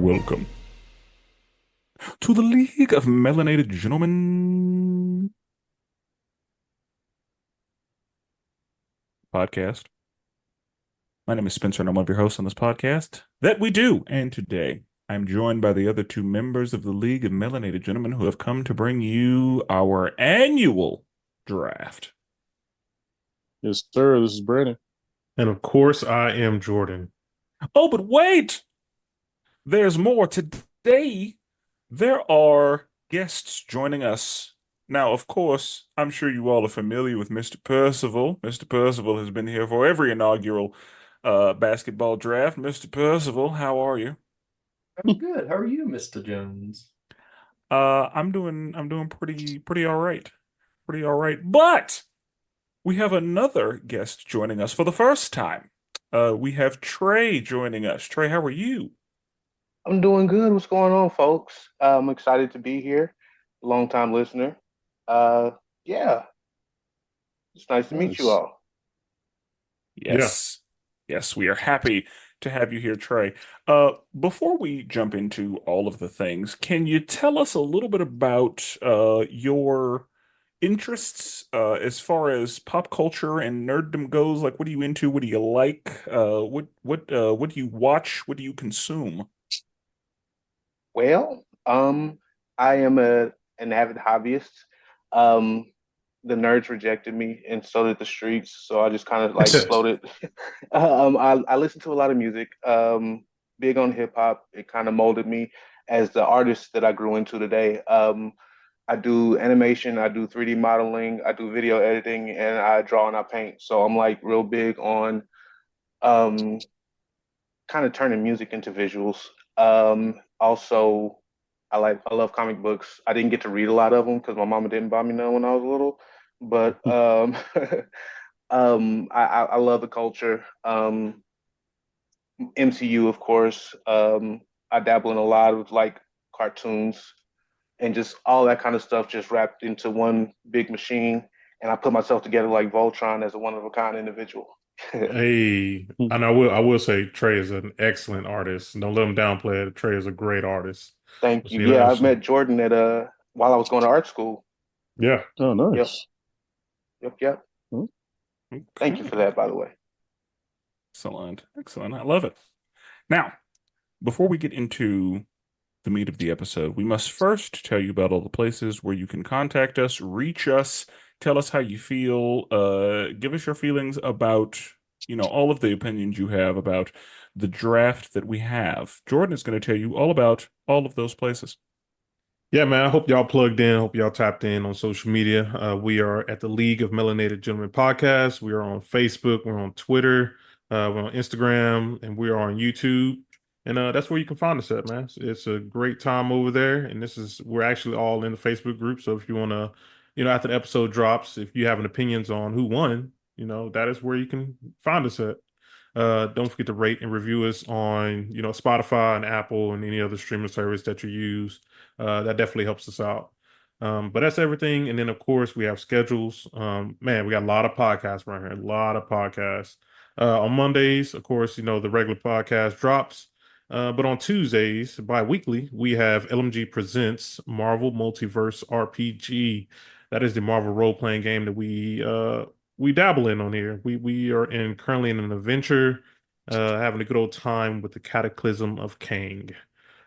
welcome to the League of Melanated Gentlemen podcast. My name is Spencer, and I'm one of your hosts on this podcast. That we do. And today, I'm joined by the other two members of the League of Melanated Gentlemen who have come to bring you our annual draft. Yes, sir. This is Brandon. And of course, I am Jordan. Oh, but wait! There's more. Today, there are guests joining us. Now, of course, I'm sure you all are familiar with Mr. Percival. Mr. Percival has been here for every inaugural basketball draft. Mr. Percival, how are you? I'm good. How are you, Mr. Jones? I'm doing pretty all right. Pretty all right. But we have another guest joining us for the first time. We have Trey joining us. Trey, how are you? I'm doing good. What's going on, folks? I'm excited to be here. Long time listener. Uh, yeah, it's nice to meet you Nice. all. Yeah. Yes. Yes, we are happy to have you here, Trey. Before we jump into all of the things, can you tell us a little bit about your interests as far as pop culture and nerddom goes? Like, what are you into? What do you like? What do you watch? What do you consume? Well, I am an avid hobbyist. Um, the nerds rejected me, and so did the streets. So I just kind of like floated. I listen to a lot of music. Big on hip hop. It kind of molded me as the artist that I grew into today. I do animation, I do 3D modeling, I do video editing, and I draw and I paint. So I'm like real big on um, kind of turning music into visuals. Also, I love comic books. I didn't get to read a lot of them because my mama didn't buy me none when I was little, but I love the culture. MCU, of course. I dabble in a lot of like cartoons and just all that kind of stuff just wrapped into one big machine. And I put myself together like Voltron as a one of a kind individual. Hey, and I will say Trey is an excellent artist. Don't let him downplay it. Trey is a great artist. Thank you. You know, Yeah, I so met Jordan at while I was going to art school. yeah. Oh, Yep, nice. yep. Hmm. Thank you Okay. for that, by the way. Excellent. Excellent. I love it. Now, before we get into the meat of the episode, we must first tell you about all the places where you can contact us, reach us, tell us how you feel, give us your feelings about, all of the opinions you have about the draft that we have. Jordan is going to tell you all about all of those places. Yeah, man. I hope y'all plugged in. Hope y'all tapped in on social media. We are at the League of Melanated Gentlemen podcast. We are on Facebook. We're on Twitter. We're on Instagram, and we are on YouTube. And that's where you can find us at, man. It's a great time over there. And we're actually all in the Facebook group. So if you want to, after the episode drops, if you have an opinions on who won, that is where you can find us at. Don't forget to rate and review us on, Spotify and Apple and any other streaming service that you use. That definitely helps us out. But that's everything. And then, of course, we have schedules. Man, we got a lot of podcasts right here, a lot of podcasts. On Mondays, of course, the regular podcast drops. But on Tuesdays, bi-weekly, we have LMG Presents Marvel Multiverse RPG. That is the Marvel role-playing game that we dabble in on here. We are currently in an adventure, having a good old time with the Cataclysm of Kang.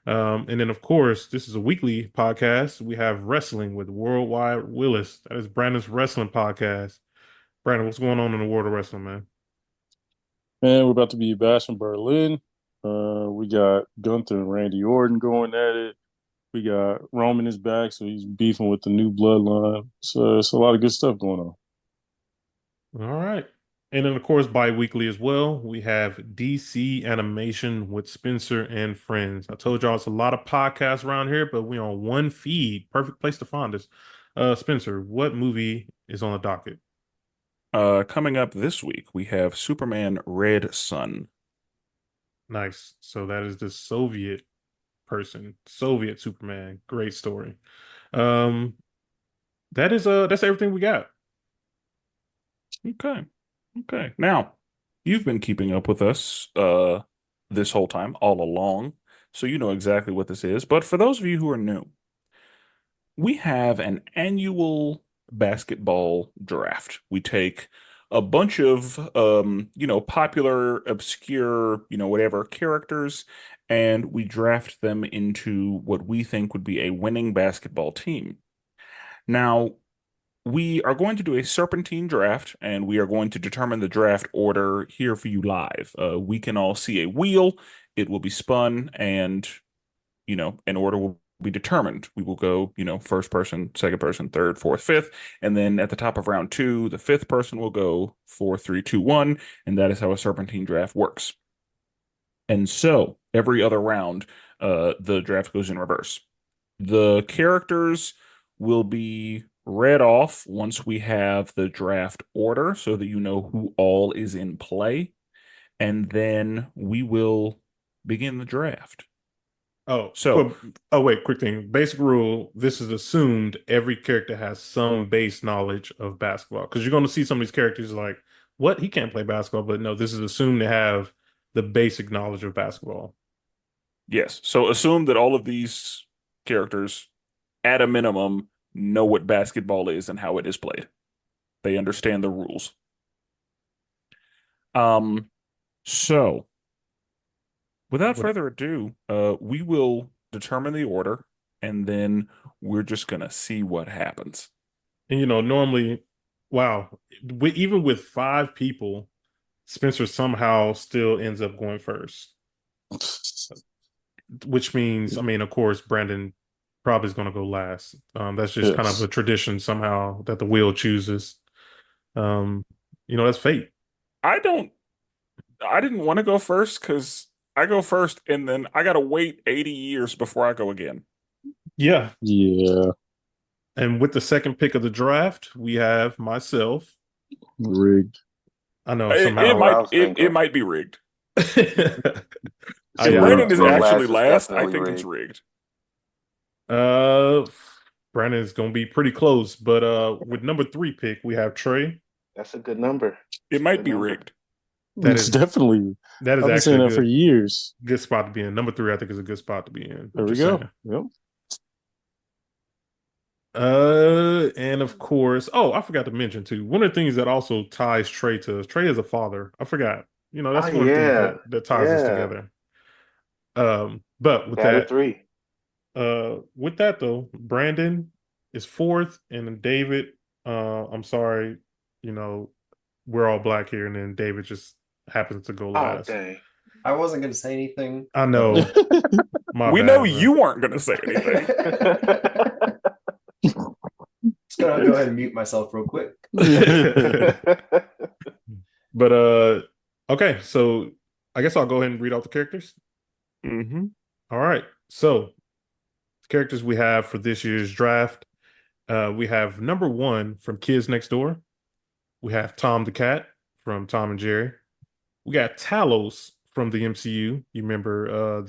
And then, of course, this is a weekly podcast. We have wrestling with Worldwide Willis. That is Brandon's wrestling podcast. Brandon, what's going on in the world of wrestling, man? Man, we're about to be bashing Berlin. We got Gunther and Randy Orton going at it. We got Roman is back, so he's beefing with the new bloodline. So it's a lot of good stuff going on. All right. And then, of course, bi-weekly as well, we have DC Animation with Spenser and Friends. I told y'all it's a lot of podcasts around here, but we on one feed. Perfect place to find us. Spencer, what movie is on the docket? Coming up this week, we have Superman Red Sun. Nice. So that is the Soviet person, Soviet Superman. Great story. Um, that's everything we got. Okay. Okay. Now, you've been keeping up with us this whole time, all along. so you know exactly what this is. But for those of you who are new, we have an annual basketball draft. We take a bunch of popular, obscure, whatever characters, and we draft them into what we think would be a winning basketball team. Now, we are going to do a serpentine draft, and we are going to determine the draft order here for you live. We can all see a wheel. It will be spun, and an order will be determined. We will go, first person, second person, third, fourth, fifth, and then at the top of round two, the fifth person will go four, three, two, one, and that is how a serpentine draft works. And so every other round, the draft goes in reverse. The characters will be read off once we have the draft order so that you know who all is in play. And then we will begin the draft. Wait, quick thing. Basic rule, this is assumed every character has some base knowledge of basketball. Because you're going to see some of these characters like, what? He can't play basketball. But no, this is assumed to have the basic knowledge of basketball. Yes. So assume that all of these characters, at a minimum, know what basketball is and how it is played. They understand the rules. So without further ado, we will determine the order, and then we're just gonna see what happens. And normally, wow, even with 5 people, Spenser somehow still ends up going first. Which means, of course, Brandon probably is going to go last. That's just kind of a tradition somehow that the wheel chooses. That's fate. I didn't want to go first because I go first and then I gotta wait 80 years before I go again. Yeah. Yeah. And with the second pick of the draft, we have myself. Rigged. I know It might be rigged. If Brandon is actually last, I think it's rigged. Brandon is gonna be pretty close, but with number 3 pick, we have Trey. That's a good number. It might be rigged. That is definitely. That is I've been saying actually that for years. good spot to be in. Number 3, I think, is a good spot to be in. There we go. Yep. And of course, I forgot to mention too. One of the things that also ties Trey to us, Trey is a father. I forgot. That's one of the things that ties us together. But with that, 3. With that though, Brandon is 4th, and then David. I'm sorry, we're all black here, and then David just happens to go last. Oh dang! I wasn't going to say anything. I know. We know you weren't going to say anything. Just gonna go ahead and mute myself real quick. But okay, so I guess I'll go ahead and read out the characters. Mm-hmm. All right. So the characters we have for this year's draft. We have number 1 from Kids Next Door. We have Tom the Cat from Tom and Jerry. We got Talos from the MCU. You remember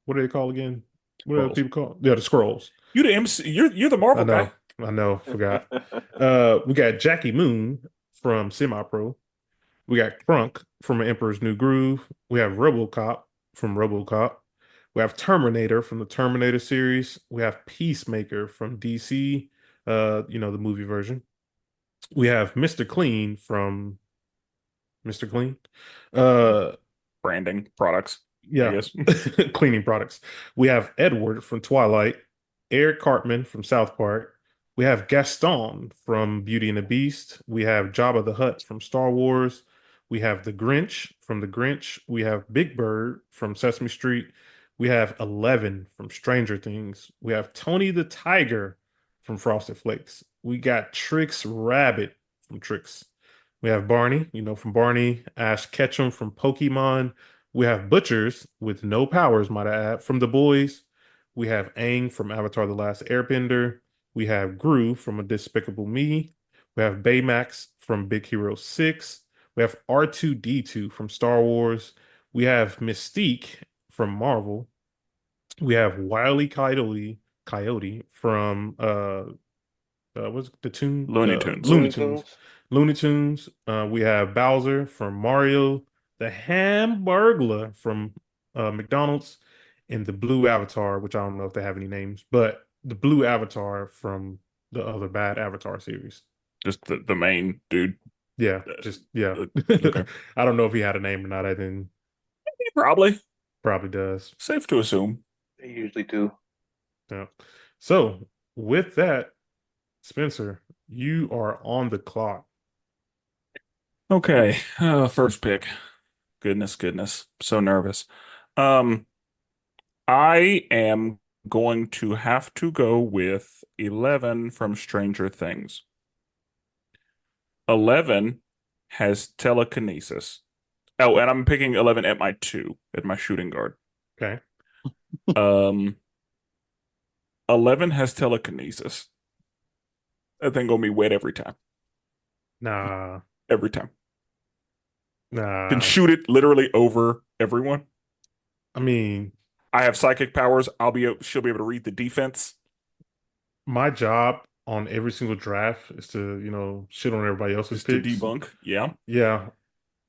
what do they call again? What do people call? Yeah, the Skrulls. You the MC, you're the Marvel guy. I know, forgot. We got Jackie Moon from Semi-Pro. We got Crunk from Emperor's New Groove. We have RoboCop from RoboCop. We have Terminator from the Terminator series. We have Peacemaker from DC, the movie version. We have Mr. Clean from Mr. Clean. Branding products. Yeah, cleaning products. We have Edward from Twilight, Eric Cartman from South Park. We have Gaston from Beauty and the Beast. We have Jabba the Hutt from Star Wars. We have the Grinch from The Grinch. We have Big Bird from Sesame Street. We have Eleven from Stranger Things. We have Tony the Tiger from Frosted Flakes. We got Trix Rabbit from Trix. We have Barney, from Barney. Ash Ketchum from Pokemon. We have Butchers with no powers, might I add, from The Boys. We have Aang from Avatar: The Last Airbender. We have Gru from A Despicable Me. We have Baymax from Big Hero 6. We have R2-D2 from Star Wars. We have Mystique from Marvel. We have Wile E. Coyote from what's the tune? Looney Tunes. Looney Tunes. We have Bowser from Mario. The Hamburglar from McDonald's. and the blue avatar, which I don't know if they have any names, but the blue avatar from the other bad Avatar series. Just the main dude. Yeah, Uh, just yeah. okay. I don't know if he had a name or not. I didn't. Probably. Probably does. Safe to assume. They usually do. Yeah. So with that, Spencer, you are on the clock. Okay. First pick. Goodness. So nervous. Um, I am going to have to go with 11 from Stranger Things. 11 has telekinesis. Oh, and I'm picking 11 at my 2, at my shooting guard. Okay. Um, 11 has telekinesis. That thing gonna be wet every time. Nah. Every time. Can Nah. shoot it literally over everyone. I mean, I have psychic powers. She'll be able to read the defense. my job on every single draft is to, shit on everybody else's Just to picks. debunk. Yeah. Yeah.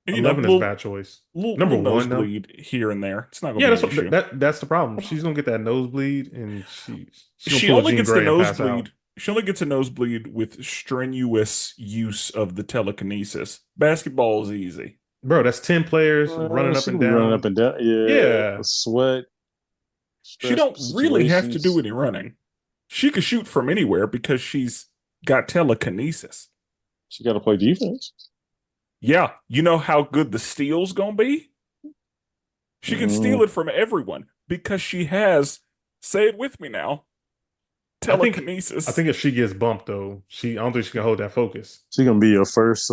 And, 11 is a bad choice. Number little one, though. nosebleed here and there. It's not gonna Yeah, be that's an what issue. that's the problem. She's gonna get that nosebleed and she's gonna She pull a only Jean gets the Grey and pass out. nosebleed. She only gets a nosebleed with strenuous use of the telekinesis. Basketball is easy. Bro, that's 10 players running up She and can be running down. up and down. Yeah, Yeah. the sweat, She stress don't really have to do situations. any running. She could shoot from anywhere because she's got telekinesis. She got to play defense. Yeah, you know how good the steal's gonna be? She can steal it from everyone because she has, say it with me now, telekinesis. I think if she gets bumped though, I don't think she can hold that focus. She gonna be your first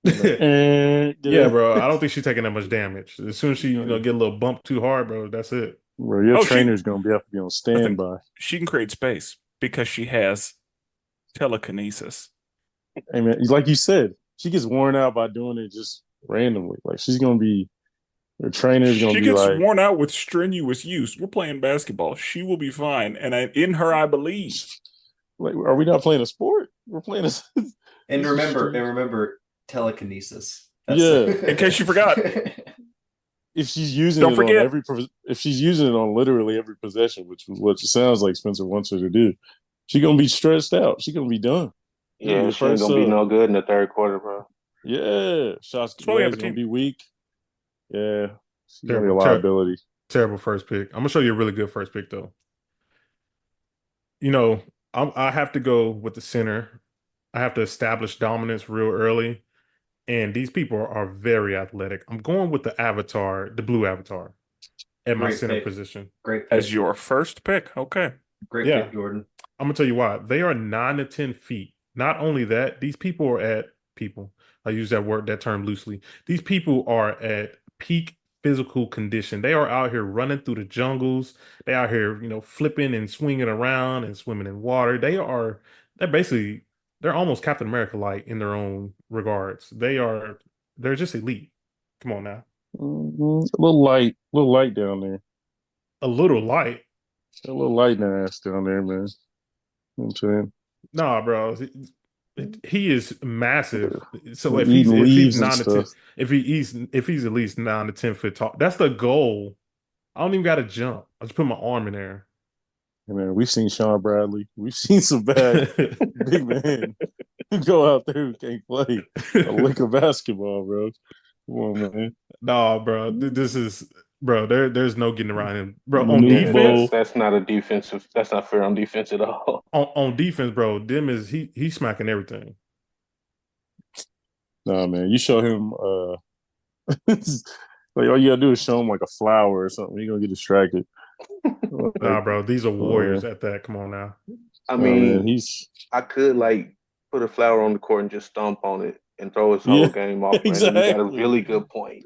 Yeah, bro. I don't think she's taking that much damage. As soon as she, get a little bump too hard, bro, that's it. Bro, your Oh, trainer's gonna have to be on I think standby. she can create space because she has telekinesis. Hey man, like you said, she gets worn out by doing it just randomly. Like her trainer's gonna She be gets like, worn out with strenuous use. We're playing basketball. She will be fine. And in her, I believe. like, are we not playing a sport? We're playing a. And This is remember, strange. telekinesis. Yeah. In case you forgot. If she's using Don't it forget. if she's using it on literally every possession, which is what it sounds like Spencer wants her to do, she's gonna be stressed out. She's gonna be done. Yeah, she ain't gonna be no good in the third quarter, bro. Yeah, shots That's why we have legs a gonna team. be weak. Yeah, she's gonna be a Terrible, liability. terrible first pick. I'm gonna show you a really good first pick though. I have to go with the center. I have to establish dominance real early. And these people are very athletic. I'm going with the avatar, the blue avatar, at my Great center pick. position. Great pick. As your first pick. Okay. Great Yeah. pick, Jordan. I'm gonna tell you why. They are 9 to 10 feet. Not only that, these people are at people. I use that term loosely. These people are at peak physical condition. They are out here running through the jungles. They out here, flipping and swinging around and swimming in water. They're almost Captain America like in their own regards. They're just elite. Come on now. A little light down there. A little light. A little light ass down there, man. You know what I'm saying? Nah, bro. He is massive. So if Eating he's leaves and 9 to 10, stuff. if he's at least 9 to 10 foot tall, that's the goal. I don't even got to jump. I just put my arm in there. Hey, man, we've seen Sean Bradley. We've seen some bad big men who go out there who can't play a lick of basketball, bro. Come on, man. Nah, bro. This is bro. There's no getting around him, bro. On Manute Yeah, defense, that's not a defensive. That's not fair on defense at all. on defense, bro. He's smacking everything. Nah, man. You show him like all you gotta do is show him like a flower or something. You're gonna get distracted. Nah, bro. These are warriors at that. Come on now. I Man, mean, I could like put a flower on the court and just stomp on it and throw his whole game off. Man. You got a exactly. really good point.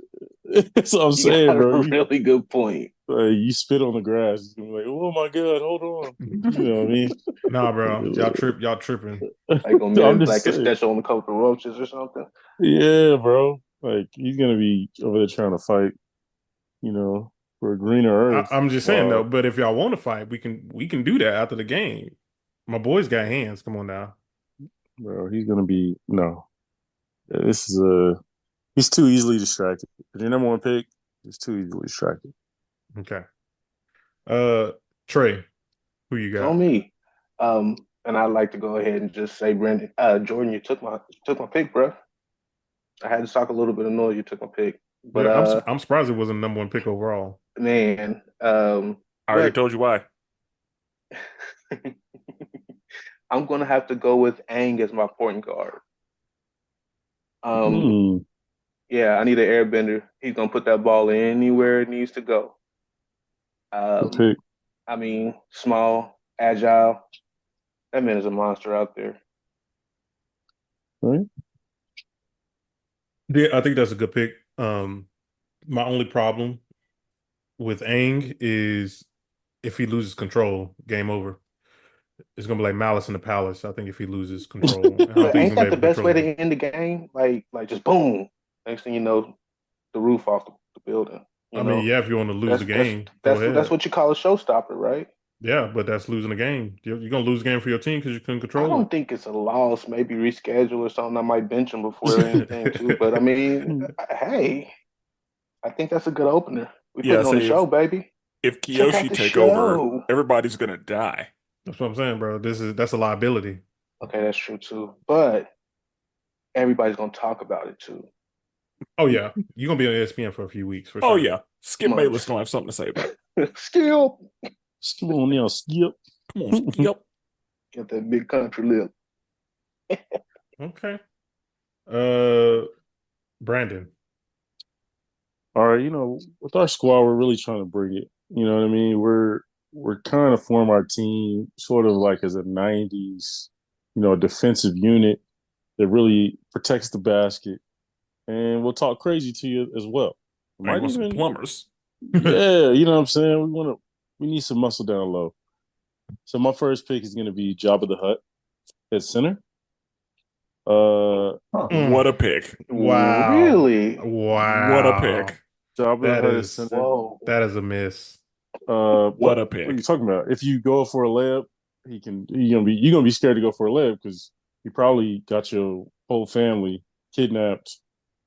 That's what I'm You saying, got bro. a really good point. You spit on the grass, it's gonna be like, oh my god, hold on. You know what I mean? Nah, bro. Y'all tripping. Like on I'm man, just like a saying. statue on a couple of roaches or something. Yeah, bro. Like he's gonna be over there trying to fight, for a greener earth. I'm just saying though. Wow. But if y'all want to fight, we can do that after the game. My boys got hands. Come on now. Bro, he's gonna be no. This is he's too easily distracted. If your number one pick, he's too easily distracted. Okay. Trey, who you It's on got? me. And I'd like to go ahead and just say, Brandon, Jordan, you took my pick, bro. I had to talk a little bit of noise. You took my pick, but Yeah, I'm surprised it wasn't the number one pick overall. man, I already but told you why. I'm gonna have to go with Aang as my point guard. Um, Hmm. yeah, I need an airbender. He's gonna put that ball anywhere it needs to go. Good Um, pick. I mean, small, agile. That man is a monster out there. Right? Yeah, I think that's a good pick. My only problem with Aang is if he loses control, game over. It's gonna be like Malice in the Palace. I think if he loses control, I don't But think he's ain't gonna be that the able to best control way the game. to end the game? Like just boom. Next thing you know, the roof off the building. You I mean, know, yeah, if you want to lose that's the that's game, go that's ahead. what you call a showstopper, right? Yeah, but that's losing the game. You're gonna lose the game for your team because you couldn't I control don't think it's a loss. Maybe reschedule or something. I might bench him before anything too. But I it. mean, hey, I think that's a good opener. We Yeah, putting on the say show, baby. if Check out Kiyoshi the take over, show. everybody's gonna die. That's what I'm saying, bro. That's a liability. Okay, that's true too. But everybody's gonna talk about it too. Oh yeah, you're gonna be on ESPN for a few weeks for Oh sure. yeah, Skip Bayless Months. gonna have something to say about it. Skill. Skip on now, skip. Come on, Skip. Get that big country lip. Okay. Brandon. All right, with our squad, we're really trying to bring it. You know what I mean? We're kind of form our team sort of like as a '90s, defensive unit that really protects the basket, and we'll talk crazy to you as well. Oh, you Might want some even, plumbers? yeah, you know what I'm saying. We need some muscle down low. So my first pick is going to be Jabba the Hutt at center. Uh, Huh. Mm. What a pick! Wow. Really? What a Wow. pick! Jabba the That Hutt at is center. Whoa. that is a miss. What a What are you pick! talking about? If you go for a layup, you're gonna be scared to go for a layup because you probably got your whole family kidnapped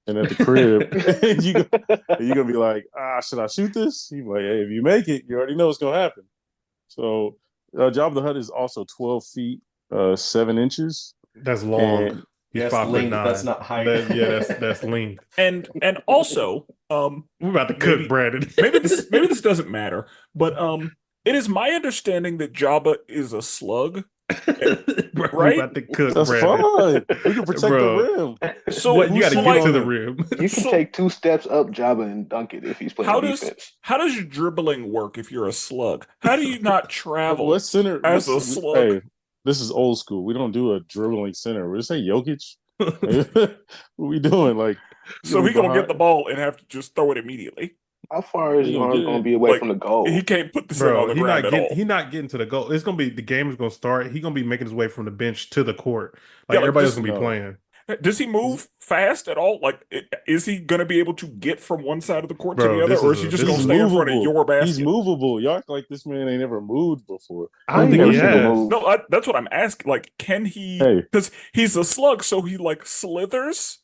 and at the crib, and you're gonna be like, should I shoot this? He's like, hey, if you make it, you already know what's gonna happen. So, Jabba the Hutt is also 12 feet 7 inches, That's long. and He's Yes, five foot length. That's nine. not height. That's length. And also, We're about to cook, maybe Brandon. maybe this doesn't matter, but it is my understanding that Jabba is a slug, Bro, we right? about to cook, that's Brandon. fine. We can protect the Bro, rim. So you got to so get like to the shooting rim. You can so take 2 steps up Jabba and dunk it if he's playing how does defense. how does your dribbling work if you're a slug? How do you not What travel center? as a slug? Hey, this is old school. We don't do a dribbling center. We just say Jokic. What we doing? Like you So gonna he be gonna get behind? the ball and have to just throw it immediately. How far is You his gonna arm get going to it? be away from Like the he goal? can't put this thing on Bro, the ground at all. he not getting to the goal. It's gonna be the game is gonna start. He gonna be making his way from the bench to the court. Yeah, Like like everybody's just gonna be No. playing. does he move fast at all? Like is he gonna be able to get from one side of the court to the Bro, other, this or is is he a just this gonna is He's a stay in front of movable. your He's basket? movable. Y'all act like this man ain't ever moved before. I I don't ain't think never he seen him has. move. No, that's what I'm asking. Like, can he? Hey, Because he's a slug, so he like slithers.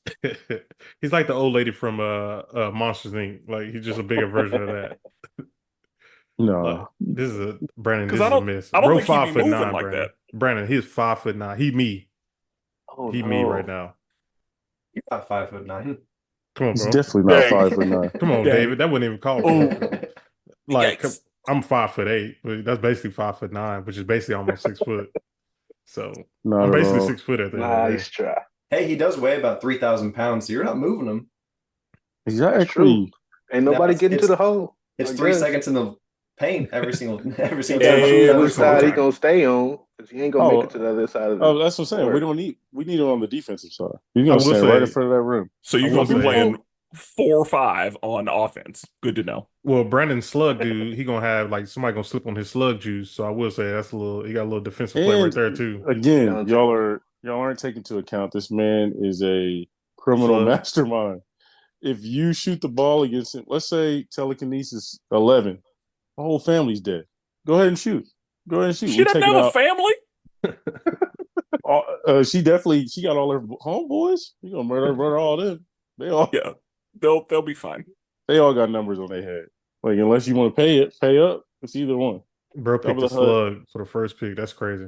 He's like the old lady from Monsters Inc. Like he's just a bigger version of that. no. This is a Brandon. Because This is a miss. I don't Bro, think he'd five be foot moving nine. like Brandon. that. Brandon, he's 5'9". He me. Oh He me right no. now. You're not 5'9". Come on, He's bro. definitely not Dang, 5'9". Come on, dang. David. That wouldn't even call for Oh, that. Like yikes! I'm 5'8", but that's basically 5'9", which is basically almost 6 foot. So I'm Not at basically all. 6 foot at the end of the day. Nice try. Hey, he does weigh about 3,000 pounds, so you're not moving him. That's true. Exactly. Ain't Now nobody getting to the hole. it's I 3 seconds guess. in the paint every single You got to time he choose Every which touches the single side he time. rim. gonna stay on, because he ain't gonna make it to Oh, the other side of oh, the that's what I'm saying. court. We need him on the defensive side. He's I gonna will stand right in say, front of that rim. So I you're will gonna be say, playing 4-5 on offense. Good to know. well, Brandon Slug dude, he gonna have like somebody gonna slip on his slug juice. So I will say that's a little. He got a little defensive play right And there too. again, Talented. y'all aren't taking into account this man is a criminal Slug. mastermind. If you shoot the ball against him, let's say telekinesis 11, the whole family's dead. Go ahead and shoot. Go ahead and shoot. She We doesn't taking have a out. family. She got all her homeboys. You gonna murder all them? Yeah, they'll be fine. They all got numbers on their head. Like unless you want to pay up, It's either one. Bro Jabba picked the a Hutt. slug for the first pick. That's crazy.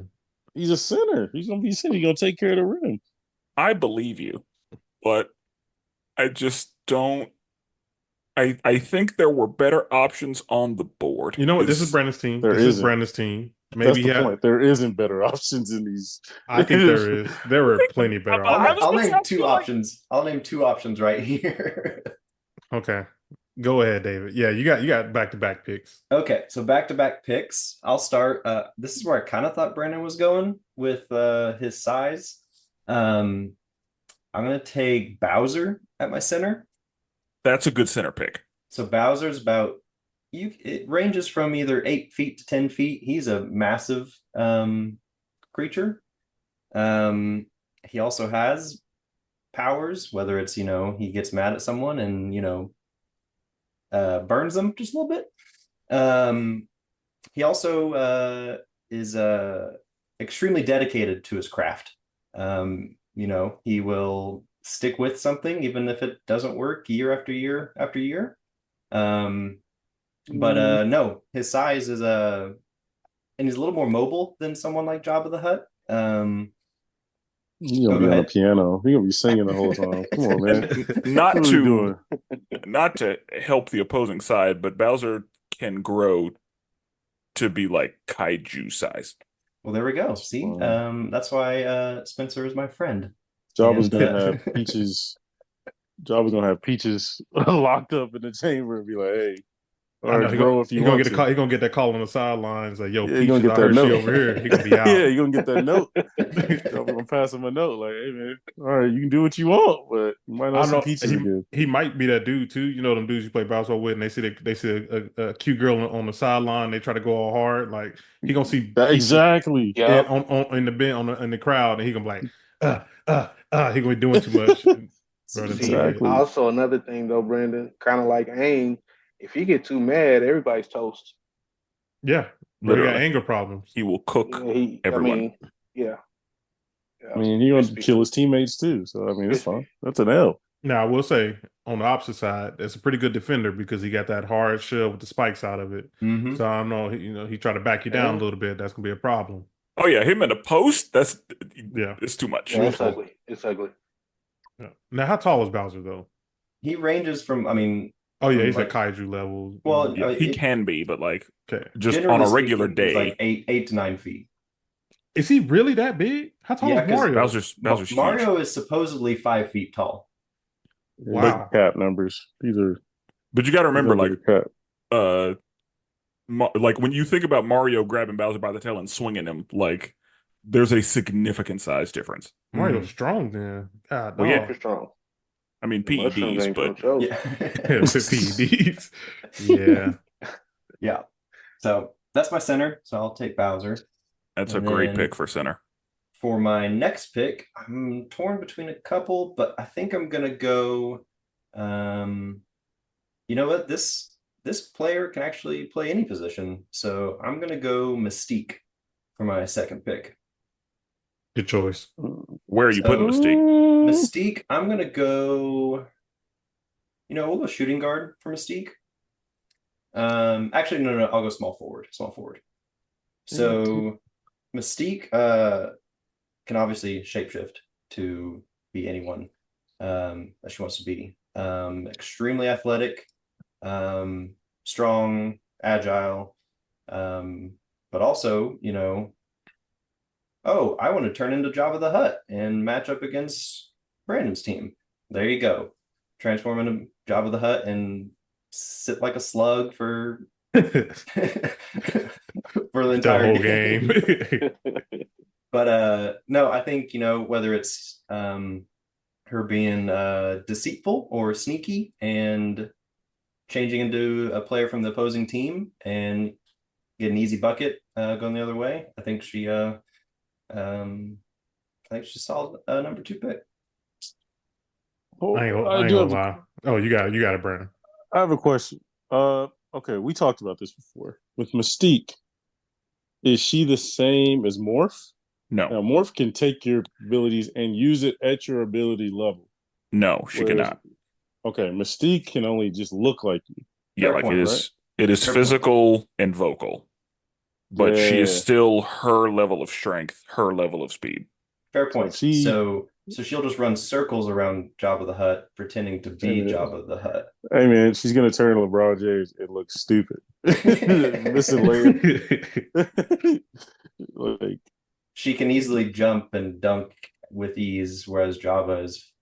He's a center. He's gonna be a center. He's gonna take care of the rim. I believe you, but I just don't. I think there were better options on the board. You know what? This is Brandon's team. There This is isn't. Brandon's team. That's Maybe the he had. point. There isn't better options in these. I think there is. There were plenty better I options. was I'll gonna say, name I two feel like- options. I'll name two options right here. Okay, go ahead, David. Yeah, you got back-to-back picks. Okay, so back-to-back picks. I'll start. This is where I kind of thought Brandon was going with his size. I'm gonna take Bowser at my center. That's a good center pick. So Bowser's about it ranges from either 8 feet to 10 feet. He's a massive creature. He also has powers, whether it's, he gets mad at someone and, burns them just a little bit. He also is extremely dedicated to his craft. He will stick with something even if it doesn't work year after year after year. But no, his size is and he's a little more mobile than someone like Jabba the Hutt. He's gonna be on the piano. He's gonna be singing the whole time. Come on, man. Not What are we doing? not to help the opposing side, but Bowser can grow to be like kaiju size. Well, there we go. See, Wow. that's why Spenser is my friend. Jabba's And, gonna have Peaches. Jabba's gonna have Peaches locked up in the chamber and be like, "Hey, all I know right, bro, if you he gonna want get a call. He gonna get that call on the sidelines like, "Yo, Yeah, he Peach gonna is get out that here. She note. over here. He gonna be out." Yeah, you gonna get that note. Jabba gonna pass him a note like, "Hey, man, all right, you can do what you want, but you might I not don't see know. Peaches again." He might be that dude too. You know them dudes you play basketball with, and they see a cute girl on the sideline. They try to go all hard. Like he gonna see Peaches Exactly. Yeah. in the bench in the crowd, and he gonna be like, he gonna be doing too much. Bro, that's See, Exactly. also another thing though, Brandon, kind of like Aang, if you get too mad, everybody's toast. Yeah, bro, he got Literally. anger problems. He will cook Yeah, everyone. yeah. I mean, he's gonna kill his teammates too. So I mean, it's fine. That's an L. Now I will say on the opposite side, that's a pretty good defender because he got that hard shell with the spikes out of it. Mhm. So I don't know, he tried to back you down a little bit. That's gonna be a problem. Oh yeah, him in a post. Yeah. It's too much. Yeah, it's ugly. It's ugly. Yeah. Now, how tall is Bowser though? He ranges from, Oh yeah, from, he's like, at kaiju level. well, Yeah, he it- can be, but like Okay, just generally on a regular speaking, he's day. like 8 to 9 feet. is he really that big? How tall Yeah, is 'cause Mario? Bowser's huge. Mario is supposedly 5 feet tall. Wow. Cap numbers. These are. But you got to remember, like, cap. like when you think about Mario grabbing Bowser by the tail and swinging him, like there's a significant size difference. Mario's strong then. God, Well, yeah. dog. Super strong. I mean, The mushrooms PEDs, ain't but no joke. Yeah. PEDs. Yeah. Yeah. So that's my center. So I'll take Bowser. that's a And great then pick for center. For my next pick, I'm torn between a couple, but I think I'm gonna go. You know what? This player can actually play any position, so I'm gonna go Mystique for my second pick. Good choice. Where are you So- putting Mystique? Mystique, I'm gonna go. We'll go shooting guard for Mystique. Actually, no, I'll go small forward. Small forward. So Mystique can obviously shapeshift to be anyone that she wants to be. Extremely athletic, strong, agile, but also, I want to turn into Jabba the Hutt and match up against Brandon's team. There you go. Transform into Jabba the Hutt and sit like a slug for The for the entire whole game. game. But no, I think, whether it's her being deceitful or sneaky and changing into a player from the opposing team and get an easy bucket going the other way, I think she's solid number 2 pick. I ain't I gonna do have lie. Oh, you got it, Brandon. I have a question. Okay, we talked about this before. With Mystique, is she the same as Morph? No, Now, Morph can take your abilities and use it at your ability level. no, she Whereas- cannot. Okay, Mystique can only just look like you. Yeah, Fair like point, it is. It is Fair point. physical and vocal, but she is Yeah. still her level of strength, her level of speed. Fair So point. So she'll just run circles around Jabba the Hutt, pretending to be man, Jabba the Hutt. hey man, she's gonna turn LeBron James and look stupid. Missing layup. Like She can easily jump and dunk with ease, whereas Jabba is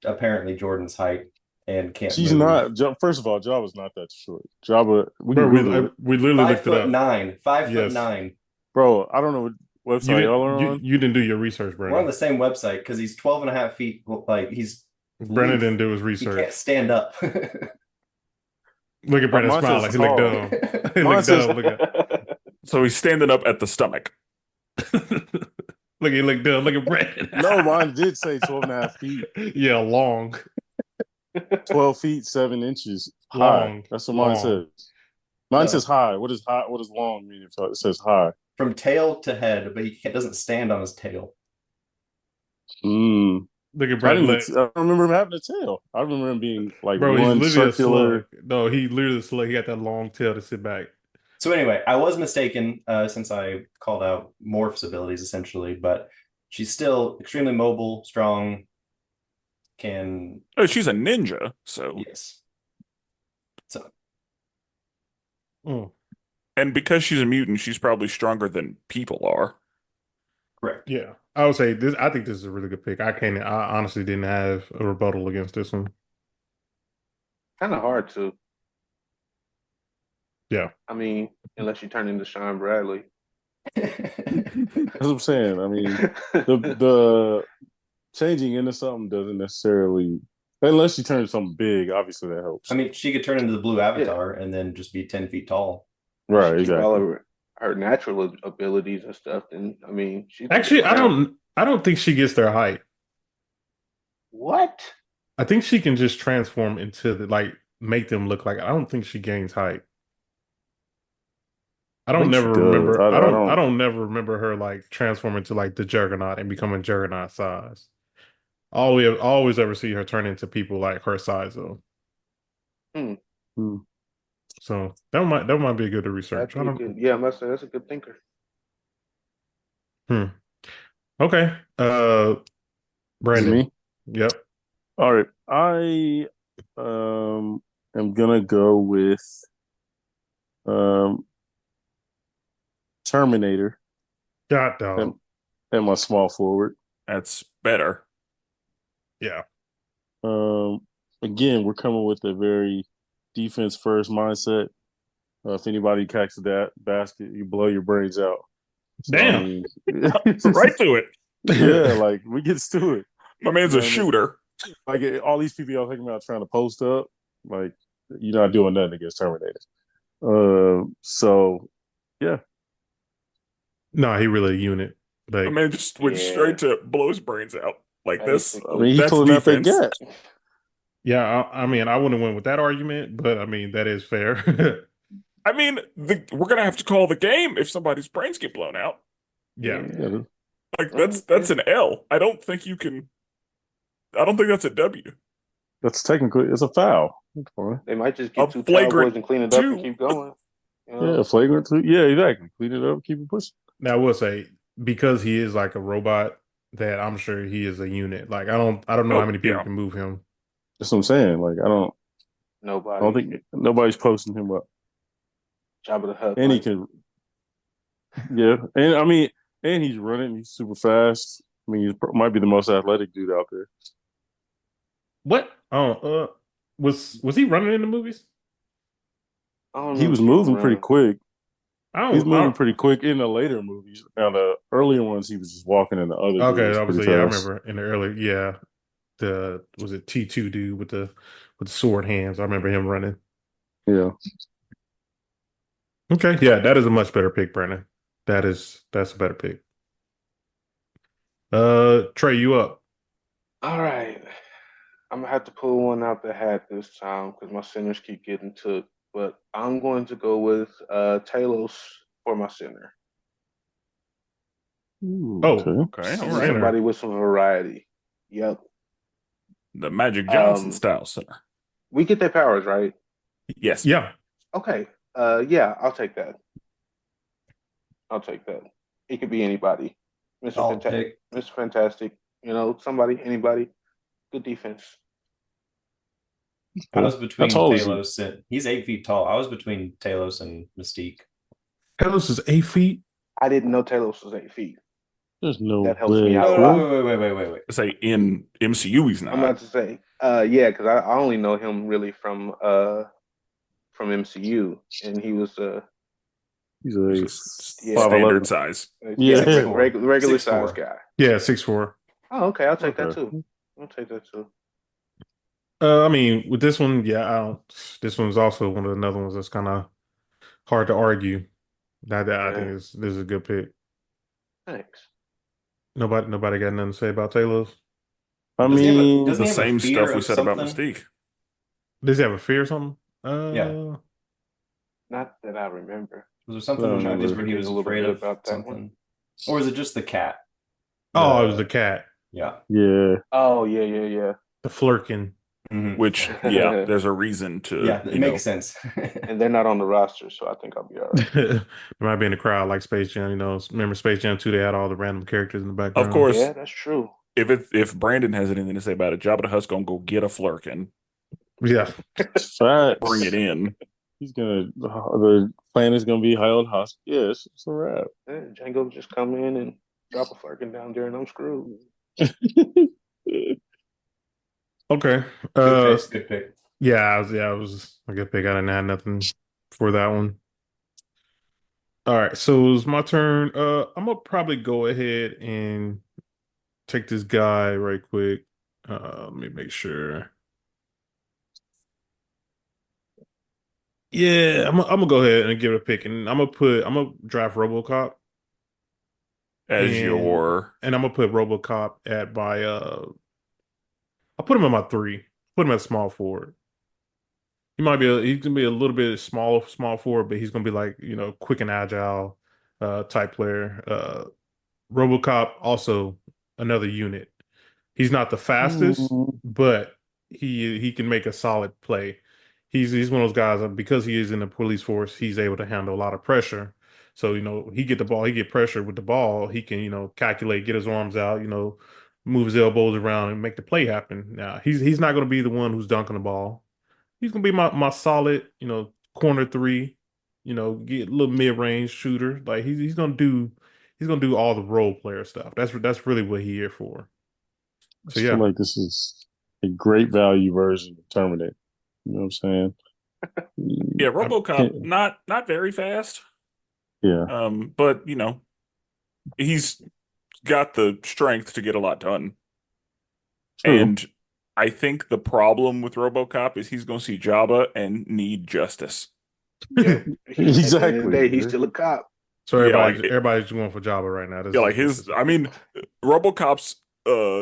apparently Jordan's height and can't she's move. not. First of all, Jabba's not that short. Jabba, we Bro, can Google it, we literally Five looked it foot up. nine. 5'9". Yes. bro. I don't know what You website y'all didn't are on. you didn't do your research, We're on Brandon. the same website because he's 12 and a half feet. Like he's Brandon loose. didn't do his He can't research. stand up. Look at Brandon Mine says smiling. He looked tall. dumb. He Mine looked says. dumb. Look at So he's standing up at the stomach. Look, he looked dumb. Look at Brandon. No, mine did say 12 and a half feet. Yeah, long. 12 feet 7 inches high. Long. That's what mine Long. says. Mine No. says high. What is high? What does long mean if it says high? From tail to head, but he doesn't stand on his tail. Mm. Look at I Brandon. I don't remember him having a tail. I remember him being like Bro, he's one literally circular. a slug. No, he literally a slug. He got that long tail to sit back. So anyway, I was mistaken since I called out Morph's abilities essentially, but she's still extremely mobile, strong, can Oh, she's a ninja, so yes. So Mm. and because she's a mutant, she's probably stronger than people are. correct. Yeah, I would say this. I think this is a really good pick. I honestly didn't have a rebuttal against this one. Kind of hard to. Yeah. I mean, unless you turn into Sean Bradley. That's what I'm saying. I mean, the changing into something doesn't necessarily, unless you turn into something big. Obviously, that helps. I mean, she could turn into the blue avatar and then just be 10 feet tall. Right? She keep all Exactly. of her natural abilities and stuff. And I mean, she Actually, I don't think she gets their height. What? I think she can just transform into make them look like. I don't think she gains height. I don't think she never does. remember. I I don't. don't never remember her like transforming to like the Juggernaut and becoming Juggernaut size. Always ever see her turn into people like her size though. Hmm. So that might be a good to research. I That'd be don't. good. Yeah, I must say that's a good thinker. Okay. Is it Brandon. me? Yep. All right. I am gonna go with um Terminator God dog. and my small forward. That's better. Yeah. Again, we're coming with a very defense first mindset. If anybody catches that basket, you blow your brains out. So, Damn. I mean, Right to it. yeah, like we gets to it. My man's You a know what I mean? shooter. Like all these people y'all thinking about trying to post up, like you're not doing nothing against Terminator. So yeah, No, he really a unit. My Like man just went Yeah. straight to blow his brains out like this. Basically. I mean, he's That's pulling out that defense. gap. yeah, I mean, I wouldn't win with that argument, but I mean that is fair. I mean, we're gonna have to call the game if somebody's brains get blown out. Yeah. Yeah, Like that's an L. I don't think you can. I don't think that's a W. that's technically it's a foul. That's fine. They might just A get two flagrant Cowboys and clean it up and two. keep going. You know? Yeah, flagrant too. Yeah, exactly. Clean it up, keep it pushing. Now I will say because he is like a robot, that I'm sure he is a unit. Like I don't know Oh, how many people yeah. can move him. That's what I'm saying. Like I don't Nobody. think nobody's posting him up. Jabba the Hutt. And he like, can, yeah. And I mean, and he's running. He's super fast. I mean, he might be the most athletic dude out there. What? Oh, was he running in the movies? I don't He know was if he moving ran. pretty quick. He's I moving don't pretty quick in the later movies. Now the earlier ones, he was just walking, and the other dude okay, was pretty obviously, yeah, I fast. remember in the early, yeah, was it T2 dude with the sword hands? I remember him running. Yeah. Okay, yeah, that is a much better pick, Brandon. That's a better pick. Trey, you up? All right. I'm gonna have to pull one out the hat this time because my centers keep getting took. But I'm going to go with Talos for my center. Ooh, Oh, okay. Okay, all right. Somebody with some variety. Yep. The Magic Johnson style center. We get their powers, right? Yes. Yeah. Okay. Yeah, I'll take that. I'll take that. It could be anybody. Mr. Solid pick. Mr. Fantastic. You know, somebody, anybody. Good defense. I was How between tall is he? Talos and he's 8 feet tall. I was between Talos and Mystique. Talos is 8 feet. I didn't know Talos was 8 feet. There's no That helps me way. out a Oh, lot. wait. Say in MCU, he's I'm not. about to say, yeah, because I only know him really from MCU, and he was He's He's a just yeah, 5'11". standard size. yeah, 6'4". regular size 6'4". guy. Yeah, 6'4". Oh, okay, I'll take that Okay. too. I'll take that too. I mean, with this one, yeah, I don't. This one's also one of the another ones that's kind of hard to argue. That I think Yeah, this is a good pick. thanks. Nobody got nothing to say about Talos. I Doesn't he have a mean, doesn't The he have a same fear stuff we of said about something? Mystique. Does he have a fear or something? Yeah. Not that I remember. Was there I something in don't the movies remember. where he was A little afraid bit of about that one. something? Or is it just the cat? Oh, it was the cat, Yeah. Yeah. Oh yeah. the flirkin. Mhm. Which, yeah, there's a reason to, Yeah, it makes sense. And they're not on the roster, so I think I'll be all right. There might be in the crowd like Space Jam. Remember Space Jam 2? They had all the random characters in the Of background. course, Yeah, that's true. if Brandon has anything to say about it, Jabba the Hutt's gonna go get a Flurkin, Yeah. Facts. bring it in. He's the plan is gonna be held hostage. Yeah, it's a wrap. Yeah, Django just come in and drop a Flerken down there, and I'm screwed. Okay. Good pick. Yeah, it was a good pick. I didn't have nothing for that one. All right, so it's my turn. I'm gonna probably go ahead and take this guy right quick. Let me make sure. Yeah, I'm gonna go ahead and give it a pick, and I'm gonna draft RoboCop, As and your I'm gonna put RoboCop at my I'll put him at my 3. Put him at small forward. He's gonna be a little bit small forward, but he's gonna be like, quick and agile type player. RoboCop also another unit. He's not the fastest, Mm, but he can make a solid play. He's one of those guys because he is in the police force, he's able to handle a lot of pressure. So, he get the ball, he get pressure with the ball, he can, calculate, get his arms out, move his elbows around and make the play happen. Now, he's not going to be the one who's dunking the ball. He's gonna be my solid, corner 3, get a little mid-range shooter. Like he's gonna do all the role player stuff. That's really what he's here for. I So just feel yeah. like this is a great value version of Terminator. You know what I'm saying? yeah, I RoboCop, Can't- not very fast. yeah. But he's got the strength to get a lot done. True. And I think the problem with RoboCop is he's gonna see Jabba and need justice. Yeah, At the end of the Exactly. day, he's still a cop. So Yeah, everybody's going for Jabba right now. This Yeah, is like this is- I mean, RoboCop's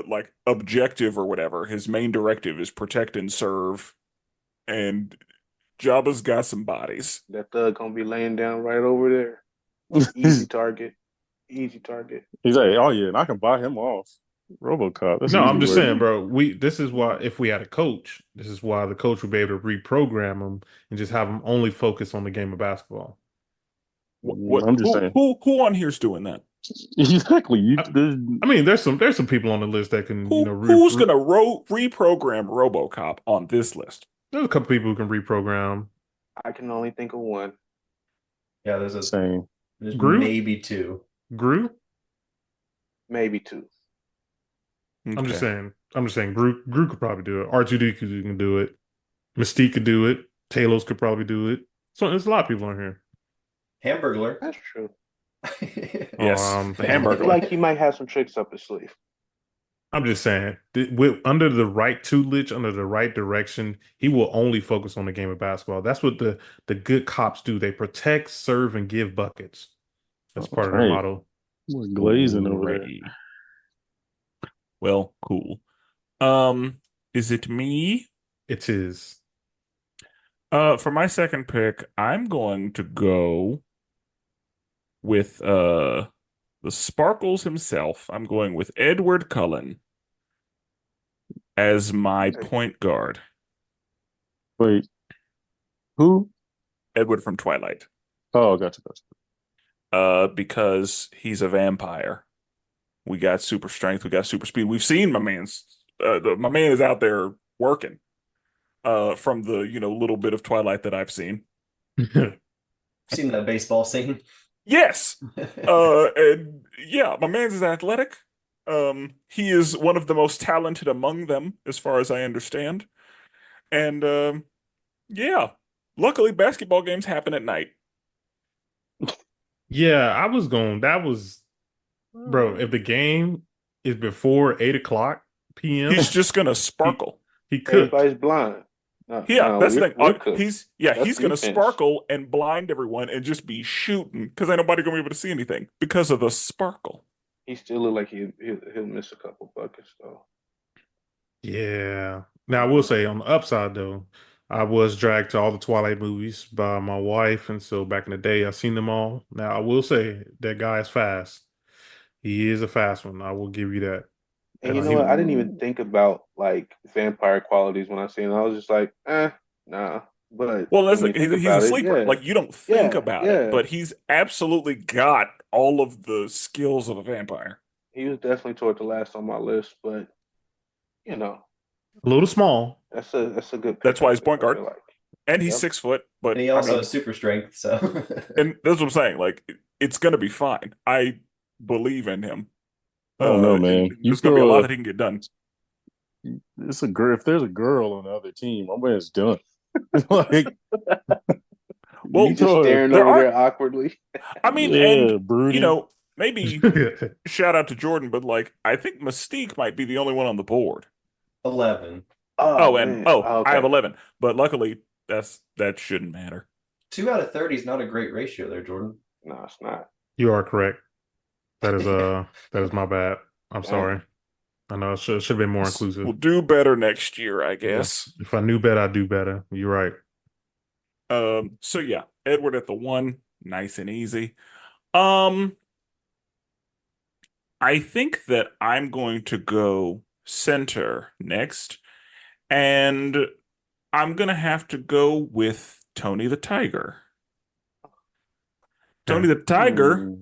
like objective or whatever, his main directive is protect and serve, and Jabba's got some bodies. That thug gonna be laying down right over there. Easy target. Easy target. He's like, oh yeah, and I can buy him off. RoboCop. That's No, I'm easy just work. saying, bro. This is why if we had a coach, this is why the coach would be able to reprogram him and just have him only focus on the game of basketball. What I'm just saying. who on here's doing that? Exactly. I mean, there's some people on the list that can, Who's gonna reprogram RoboCop on this list? There's a couple people who can reprogram. I can only think of one. Yeah, there's Same. Groot? maybe 2. Gru? Maybe 2. I'm just Okay. saying. Gru could probably do it. R2D can do it. Mystique could do it. Talos could probably do it. So there's a lot of people on here. Hamburglar. That's true. Yes, the I Hamburglar. feel like he might have some tricks up his sleeve. I'm just saying, under the right tutelage, under the right direction, he will only focus on the game of basketball. That's what the good cops do. They protect, serve, and give buckets. That's part of their Okay. motto. We're glazing over there. Alrighty. Well, cool. Is it me? It is. For my second pick, I'm going to go with the Sparkles himself. I'm going with Edward Cullen as my point guard. Wait. Who? Edward from Twilight. Oh, gotcha. Because he's a vampire. We got super strength. We got super speed. We've seen my man's. My man is out there working. From the little bit of Twilight that I've seen. Seen that baseball scene? Yes. And yeah, my man's is athletic. He is one of the most talented among them, as far as I understand. And yeah, luckily basketball games happen at night. Yeah, I was going. That was, bro. If the game is before 8 o'clock p.m., He's just gonna sparkle. he cooked. Everybody's blind. No, Yeah, no, that's the thing. we're cooked. He's That's gonna defense. sparkle and blind everyone and just be shooting because ain't nobody gonna be able to see anything because of the sparkle. He still look like he'll miss a couple buckets though. Yeah. Now I will say on the upside though, I was dragged to all the Twilight movies by my wife, and so back in the day, I've seen them all. Now I will say that guy is fast. He is a fast one. I will give you that. And you know he- what? I didn't even think about like vampire qualities when I seen it. I was just like, nah. But Well, that's when like you think he's a about it, sleeper. yeah, Like you don't think yeah, about yeah. it, but he's absolutely got all of the skills of a vampire. He was definitely toward the last on my list, but you know, a little small. that's a good pick. That's why he's point I guard. feel like. And he's Yep. 6 foot, but And he I also mean, has super strength, so and that's what I'm saying. Like it's gonna be fine. I believe in him. I don't know, and man. there's gonna be a lot that he can get done. It's a girl. If there's a girl on the other team, my man's done. Like, Well, you Just throw- staring there over are- there awkwardly. I mean, yeah, and brooding. maybe shout out to Jordan, but like I think Mystique might be the only one on the board. 11. Oh, Man. I have Okay. 11, but luckily that shouldn't matter. 2 out of 30 is not a great ratio there, Jordan. No, it's not. You are correct. That is my bad. I'm sorry. I know it should have been more inclusive. We'll do better next year, I guess. If I knew better, I'd do better. You're right. So yeah, Edward at the 1, nice and easy. I think that I'm going to go center next, and I'm gonna have to go with Tony the Tiger. Tony the Tiger, Hmm.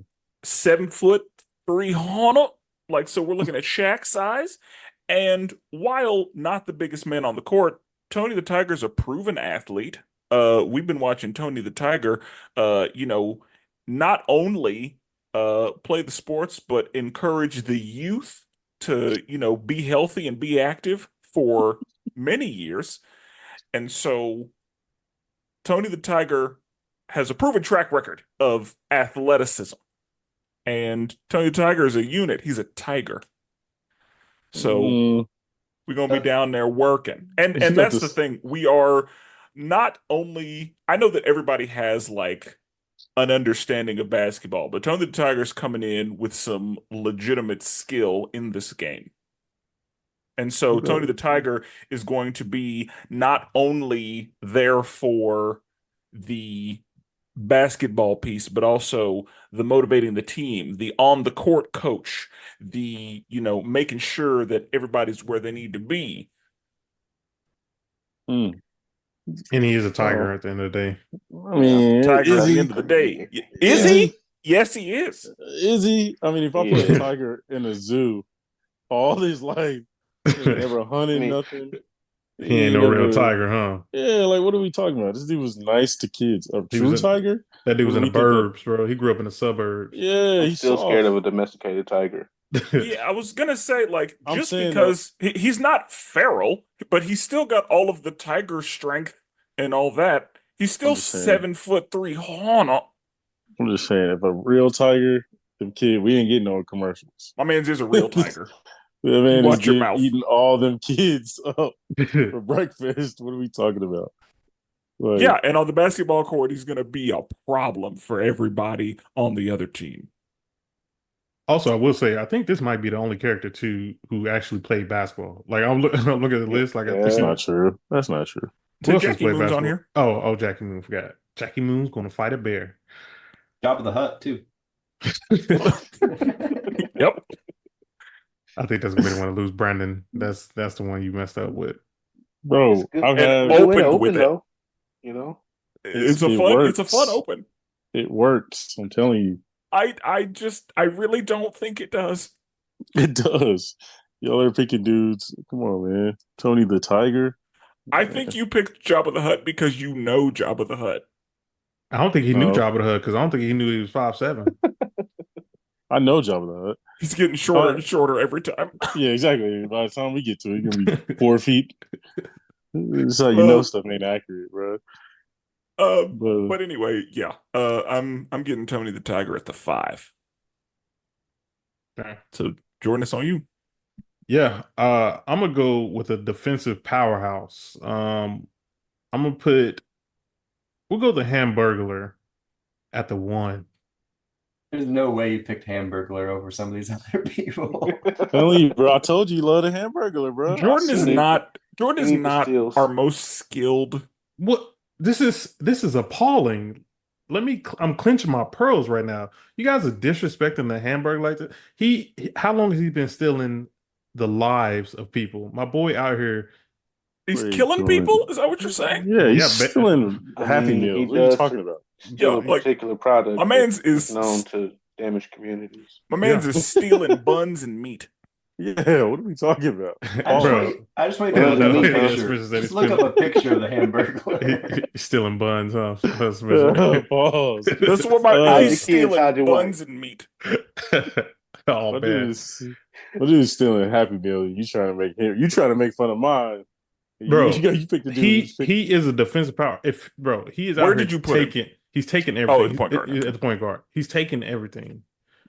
7'3" like so we're looking at Shaq size. And while not the biggest man on the court, Tony the Tiger's a proven athlete. We've been watching Tony the Tiger, not only play the sports, but encourage the youth to, be healthy and be active for many years. And so Tony the Tiger has a proven track record of athleticism. And Tony the Tiger is a unit. He's a tiger. So Mm, we're gonna be down there working. And He's got that's the this- thing. We are not only I know that everybody has like an understanding of basketball, but Tony the Tiger's coming in with some legitimate skill in this game. And so Okay. Tony the Tiger is going to be not only there for the basketball piece, but also the motivating the team, the on the court coach, the, making sure that everybody's where they need to be. mm. And he is a tiger Oh. at the end of the day. I mean, Tiger is at the he? end of the day. Is he? Yes, he is. Is he? I mean, if I put Yeah. a tiger in a zoo all his life, he ain't never hunted I mean- nothing. He ain't no real tiger, huh? Yeah, like what are we talking about? This dude was nice to kids. A He true was a- tiger? That dude was What in do the we think burbs, bro. He grew up in the suburbs. Yeah, I'm he's still scared soft. of a domesticated tiger. Yeah, I was gonna say, like, I'm just saying, because he's not feral, but he's still got all of the tiger strength and all that. He's still just saying. 7'3" Hana. I'm just saying, if a real tiger, them kid, we ain't getting no commercials. My man's is a real tiger. The man Watch is your mouth. eating all them kids up for breakfast. What are we talking about? Like, Yeah, and on the basketball court, he's gonna be a problem for everybody on the other team. Also, I will say, I think this might be the only character too who actually played basketball. Like I'm looking at the list. Like I Yeah. think that's he- not true. That's not true. who So else has Jackie played Moon's on basketball? here. Oh, Jackie Moon. Forgot. Jackie Moon's going to fight a bear. Job of the Hut, too. Yep. I think that's gonna be the one to lose. Brandon. That's the one you messed up with. Bro, It's good. I've Good had way to opened open with it. though. You know, It's a it fun. works. It's a fun open. It works. I'm telling you, I really don't think it does. it does. Y'all are picking dudes. Come on, man. Tony the Tiger. I think you picked Jabba the Hutt because you know Jabba the Hutt. I don't think he knew No. Jabba the Hutt because I don't think he knew he was 5'7". I know Jabba the Hutt. He's getting shorter and shorter every time. Yeah, exactly. By the time we get to it, he's gonna be 4 feet. It's how you know stuff ain't accurate, bro. But anyway, yeah. I'm getting Tony the Tiger at the 5. Okay. So Jordan, it's on you. Yeah, I'm gonna go with a defensive powerhouse. I'm gonna we'll go the Hamburglar at the 1. There's no way you picked Hamburglar over some of these other people. Telling you, bro. I told you love the Hamburglar, bro. Jordan is not steals. our most skilled. What this is appalling. I'm clenching my pearls right now. You guys are disrespecting the Hamburg like that. How long has he been stealing the lives of people? My boy out here. He's What are you killing doing? people? Is that what you're saying? Yeah, he's Yeah, stealing Happy he Meals. What are you does talking about? Still a like, particular product. my man's that's is known to damage communities. My man's Yeah. is stealing buns and meat. Yeah, what are we talking about? Bro. I just want Well, you to look up a that- picture. that Just look up a picture of the Hamburglar. He's stealing buns, huh? Spenser? Pause. That's what Hide your he's kids, hide stealing your buns wife. and meat. Oh My man, dude is stealing Happy Meal. You trying to make him? You trying to make fun of mine? bro. You picked the dude. He is a defensive power. He is Where out did here you put him? taking. He's taking Oh, everything. at the point guard. At the point guard, he's taking everything.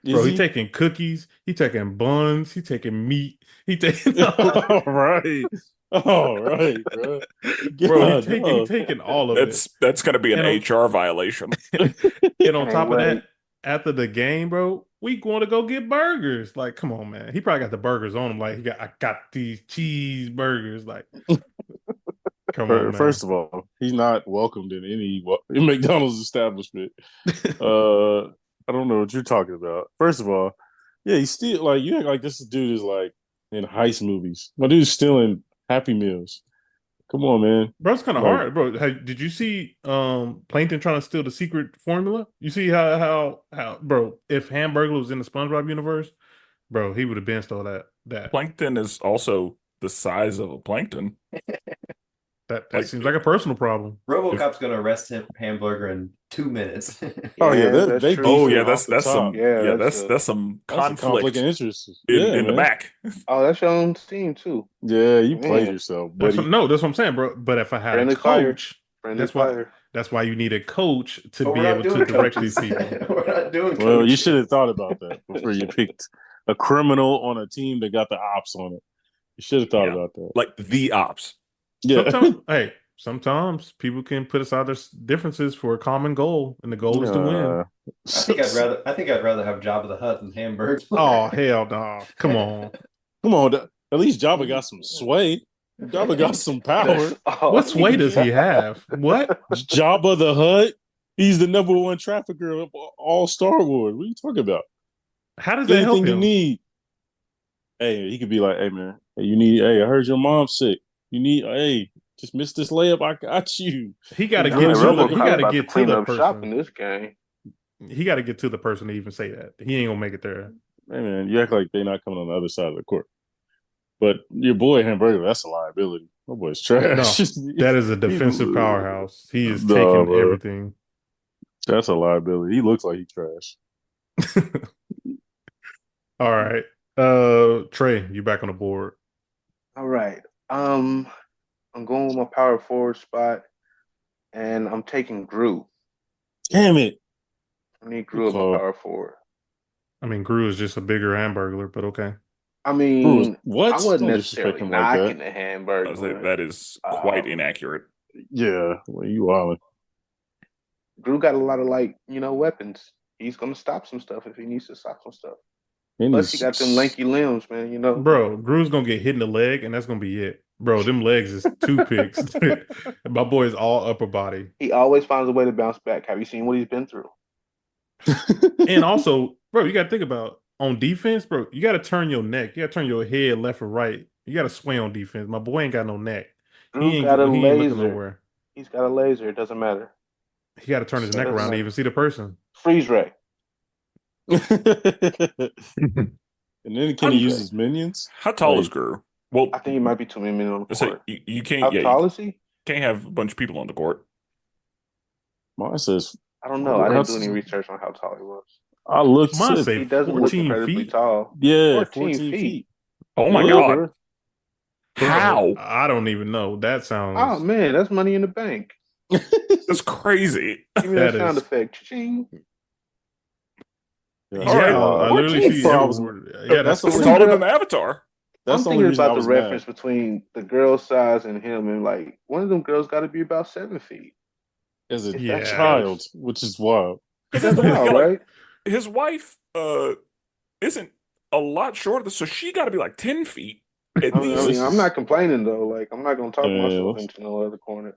Is Bro, he? he's taking cookies. He's taking buns. He's taking meat. He taking All right, all right, bro. bro. God, He taking all of it. That's going to be an And HR violation. And on Can't top of that, wait. after the game, bro, we going to go get burgers. Like, come on, man. He probably got the burgers on him. Like, I got these cheeseburgers. Like, come on, man. First of all, he's not welcomed in any McDonald's establishment. I don't know what you're talking about. First of all, yeah, he's still like you act like this dude is like in heist movies. My dude's stealing Happy Meals. Come on, man. Bro, it's kind of Like- hard, bro. Did you see Plankton trying to steal the secret formula? You see how bro, if Hamburger was in the SpongeBob universe, bro, he would have been stole that. Plankton is also the size of a plankton. That Like- seems like a personal problem. RoboCop's gonna arrest him Hamburger in 2 minutes. Oh yeah, that's they true. Oh beefing yeah, off the that's some top. Yeah, that's that's some That's a conflict conflict of interest. in Yeah, the man. back. Oh, that's your own team too. Yeah, you played Man. yourself, That's buddy. what I'm saying, bro. But if I had Friendly a fire. coach, Friendly that's why fire. that's why you need a coach to But be we're able not to doing direct coaches. these people. We're not doing Well, you coaches. should have thought about that before you picked a criminal on a team that got the ops on it. You should have thought Yeah. about that. Like the ops. Yeah. Sometimes people can put aside their differences for a common goal, and the goal is to win. I think I'd rather have Jabba the Hutt than Hamburger. Oh hell no! Come on. Come on. At least Jabba got some sway. Jabba got some power. That's all What sway does he have? What? Jabba the Hutt. He's the number one trafficker of all Star Wars. What are you talking about? How does that help Anything you him? need. Hey, he could be like, hey man, hey, I heard your mom's sick. Hey, just missed this layup. I got you. He got to Yeah, get to the. RoboCop He got to about get to clean the up shop in person. this game. He got to get to the person to even say that. He ain't gonna make it there. Hey man, you act like they're not coming on the other side of the court. But your boy Hamburger, that's a liability. My boy's trash. That is a defensive powerhouse. He is No, taking bro. everything. That's a liability. He looks like he's trash. All right. Trey, you back on the board. All right. I'm going with my power forward spot, and I'm taking Gru. Damn it. I need Gru as my call. power forward. I mean, Gru is just a bigger hamburger, but okay. I mean, What? I wasn't Don't necessarily disrespect him like knocking that. the I hamburger. was like, that is quite inaccurate. Yeah. Well, you wildin'. Gru got a lot of weapons. He's gonna stop some stuff if he needs to stop some stuff. And Plus, he's- he got them lanky limbs, man. Bro, Gru's gonna get hit in the leg, and that's gonna be it. Bro, them legs is toothpicks. My boy is all upper body. He always finds a way to bounce back. Have you seen what he's been through? And also, bro, you gotta think about on defense, bro, you gotta turn your neck. You gotta turn your head left or right. You gotta sway on defense. My boy ain't got no neck. Gru He got a ain't looking laser. nowhere. He's got a laser. It doesn't matter. He got to turn his neck around to even see the person. Freeze ray. And then can he use his minions? How tall is Like, Guru? Well, I think he might be too many men on the let's say court. you can't. How Yeah, tall you is he? can't have a bunch of people on the court. mine says I don't know. I didn't do any research on how tall he was. I looked. Mine Said, say He doesn't look 14 incredibly feet. tall. yeah, 14 feet. Oh my Yeah, God! bro. Bro, How? I don't even know. That Oh sounds. man, that's money in the bank. That's crazy. Give me that That sound is- effect. Cha-ching. Yeah, All right. I literally 14 see feet. everywhere. Yeah, That's that's the It's only- taller than the Avatar. That's I'm the only thinking reason I about the was reference mad. between the girl's size and him, and like one of them girls got to be about 7 feet. As a If Yeah. that's the child, case. which is wild. Because That's that's the thing. wild, Like, right? his wife isn't a lot shorter, so she got to be like 10 feet at I least. mean, I'm not complaining though. Like, I'm not gonna talk Yeah, myself let's- into no other corner.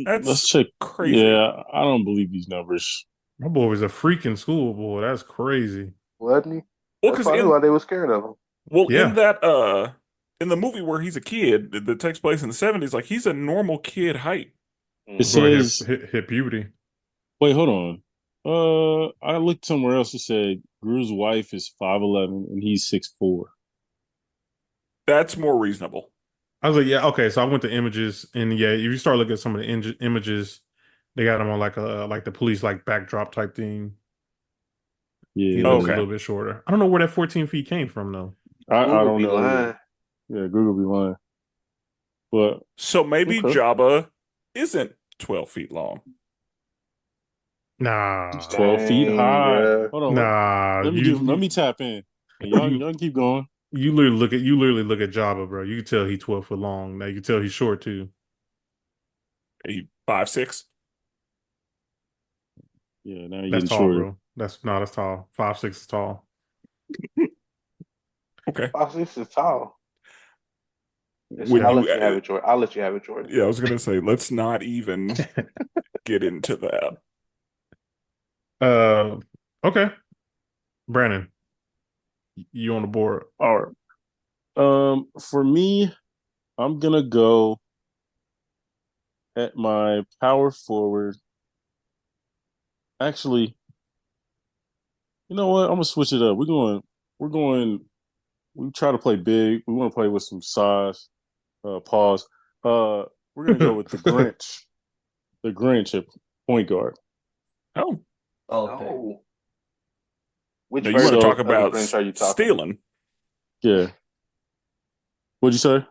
That's Let's check. crazy. Yeah, I don't believe these numbers. My boy was a freaking schoolboy. That's crazy. Wasn't he? Well, That's because probably why they were scared of him. Yeah. in that in the movie where he's a kid that takes place in the 70s, like he's a normal kid height. It Mhm. Boy says, hit puberty. wait, hold on. I looked somewhere else. It said Gru's wife is 5'11" and he's 6'4". That's more reasonable. I was like, yeah, okay. So I went to images, and yeah, if you start looking at some of the images, they got him on like the police like backdrop type thing. He Yeah. looks Okay. a little bit shorter. I don't know where that 14 feet came from though. I Google don't be know. lying. Either. Yeah, Google be lying. But So maybe Okay. Jabba isn't 12 feet long. Nah, he's 12 feet Dang, high. bruh. Hold on. nah. Let me tap in. And y'all can keep going. You literally look at Jabba, bro. You can tell he's 12 foot long. Now you can tell he's short too. He 5'6". Yeah, now you're That's getting tall, shorter. bro. That's tall. 5'6" is tall. Okay. 5'6" is tall. Listen, Would I'll you? let you have it, Jordan. I'll let you have it, Jordan. Yeah, I was gonna say let's not even get into that. Okay. Brandon, you on the board? All right. For me, I'm gonna go at my power forward. Actually, you know what? I'm gonna switch it up. We try to play big. We want to play with some size. Pause. We're gonna go with the Grinch. The Grinch at point guard. Oh, Oh. Which now you want version to talk of the about Grinch are you talking? stealing? Yeah. What'd you say?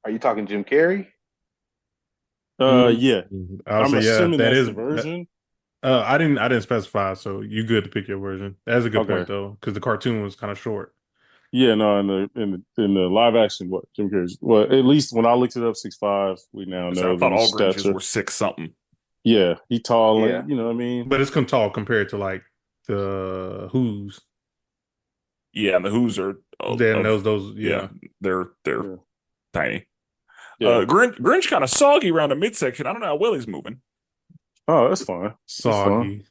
Are you talking Jim Carrey? Yeah. I'll I'm say, yeah, assuming that that's is the version. I didn't specify, so you good to pick your version. That's a good Okay. point though, because the cartoon was kind of short. Yeah, no, in the live action, what Jim Carrey's? Well, at least when I looked it up, 6'5". We now So know I thought the all Grinches stature. were 6 something. Yeah, he tall. Yeah. Like, you know what I mean? But it's tall compared to like the Who's. Yeah, and the Who's are Then those yeah, they're Yeah. tiny. Yeah. Grinch kind of soggy around the midsection. I don't know how Willie's moving. Oh, that's fine. soggy.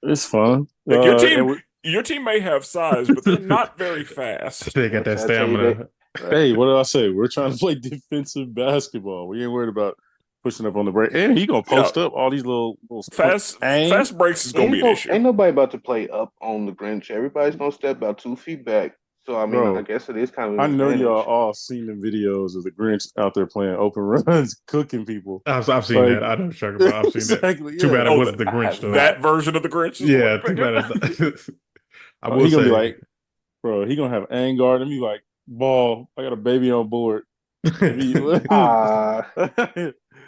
It's fun. Like And your team may have size, but they're not very fast. They got that I'll tell you stamina. hey, what did I say? We're trying to play defensive basketball. We ain't worried about pushing up on the break. And he gonna post up all these little Fast breaks is gonna be an issue. Ain't nobody about to play up on the Grinch. Everybody's gonna step about 2 feet back. So I mean, Bro, I guess it is kind of. I know advantage. y'all all seen the videos of the Grinch out there playing open runs, cooking people. I've seen Like- that. I know what you're talking about. I've seen Exactly, that. Too bad yeah. it wasn't the I Grinch have though. That version of the Grinch is Yeah, the one too bad it's not. I Oh, will he gonna say, be like, bro, he gonna have Angard and be like, ball, I got a baby on board.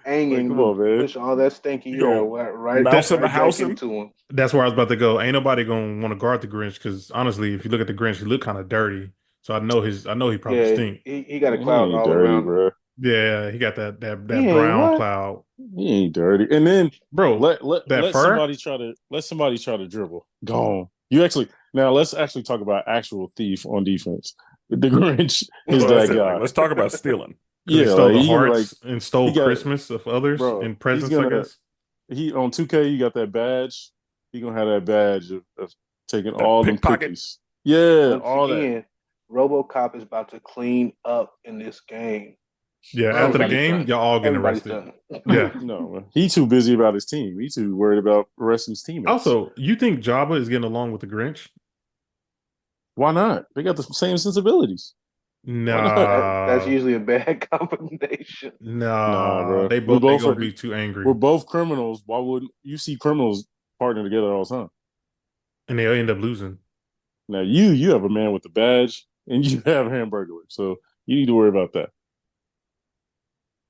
Hanging, come on, man. push all that stinky You hair gonna right mouse in the back house into him. that's where I was about to go. Ain't nobody gonna want to guard the Grinch because honestly, if you look at the Grinch, he look kind of dirty. So I know he probably Yeah, stink. he got a He cloud ain't all dirty, around him. bro. Yeah, he got that He ain't brown what? cloud, He ain't dirty. And then, bro. that let fur. somebody try to dribble. Gone. You actually now let's actually talk about actual thief on defense. The Grinch is Well, that's that it. guy. Like, let's talk about stealing. Because he Yeah, stole like, the he like hearts and stole he got- Christmas of others bro, and he's presents. I gonna- guess. he on 2K. You got that badge. He gonna have that badge of taking That all them pickpocket. cookies. Yeah, Once all that. again, RoboCop is about to clean up in this game. Yeah, after the Everybody's game, done. y'all all getting Everybody's arrested. done. Yeah. No, man. He too busy about his team. He too worried about arresting his teammates. Also, you think Jabba is getting along with the Grinch? Why not? They got the same sensibilities. Why not? That's Nah, usually a bad combination. Nah, nah. bro. They We both they both gonna are. be too angry, We're both criminals. Why wouldn't you see criminals partner together all the time? and they'll end up losing. Now you have a man with a badge and you have a hamburger, so you need to worry about that.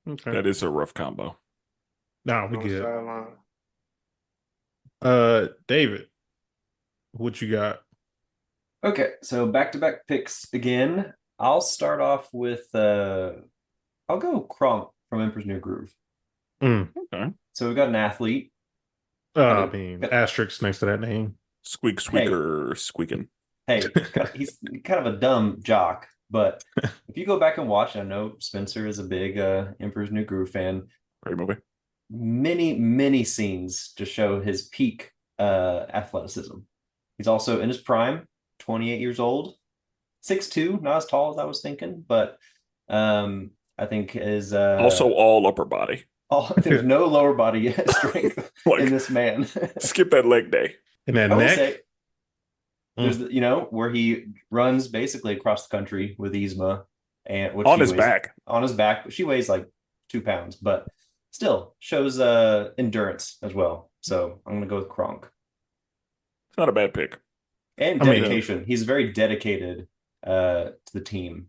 Okay. That is a rough combo. Nah, we On the good. sideline. David, what you got? Okay, so back-to-back picks again. I'll start off with I'll go Kronk from Emperor's New Groove. Okay. So we've got an athlete. I mean, asterisks next to that name. Squeak, squeaker, squeaking. Hey, he's kind of a dumb jock, but if you go back and watch, I know Spenser is a big Emperor's New Groove fan. Great movie. Many scenes to show his peak athleticism. He's also in his prime, 28 years old, 6'2", not as tall as I was thinking, but I think is Also all upper body. there's no lower body strength Like, in this man. skip that leg day. And that I will neck. say, there's where he runs basically across the country with Yzma, and On his back. on his back. She weighs like 2 pounds, but still shows endurance as well. So I'm gonna go with Kronk. It's not a bad pick. And I mean, dedication. He's very dedicated to the team,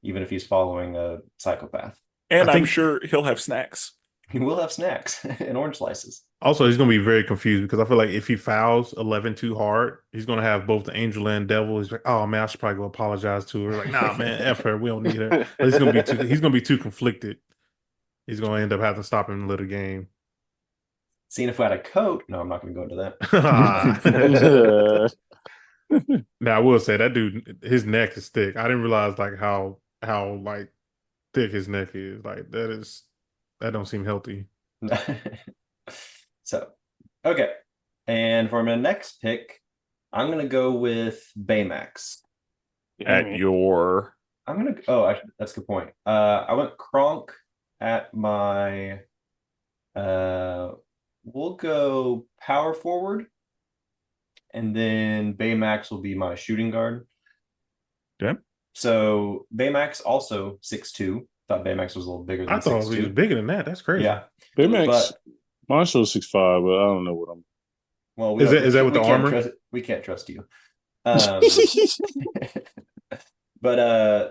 even if he's following a psychopath. And I I'm think- sure he'll have snacks. He will have snacks and orange slices. Also, he's gonna be very confused because I feel like if he fouls 11 too hard, he's gonna have both the angel and devil. He's like, "Oh man, I should probably go apologize to her." Like, nah, man, f her. We don't need her. But he's gonna be too conflicted. He's gonna end up having to stop him in the little game. Seeing if we had a coat. No, I'm not going to go into that. Now I will say that dude, his neck is thick. I didn't realize like how like thick his neck is. Like that don't seem healthy. So, okay. And for my next pick, I'm going to go with Baymax. At your I'm going to, that's a good point. I went Kronk at my, we'll go power forward. And then Baymax will be my shooting guard. Okay. So Baymax also 6'2". Thought Baymax was a little bigger than I thought he was 6'2". bigger than that. That's crazy. Yeah. Baymax, But mine shows 6'5", but I don't know what I'm. well, Is that with the armor? We can't trust you. But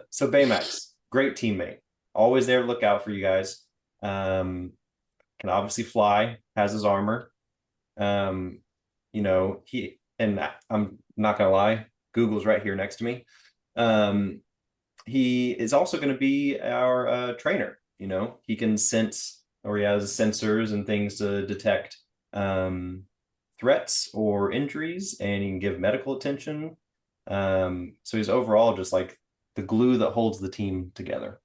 so Baymax, great teammate, always there to look out for you guys. Can obviously fly, has his armor. He and I'm not gonna lie, Google's right here next to me. He is also going to be our trainer. He can sense, or he has sensors and things to detect threats or injuries, and he can give medical attention. So he's overall just like the glue that holds the team together.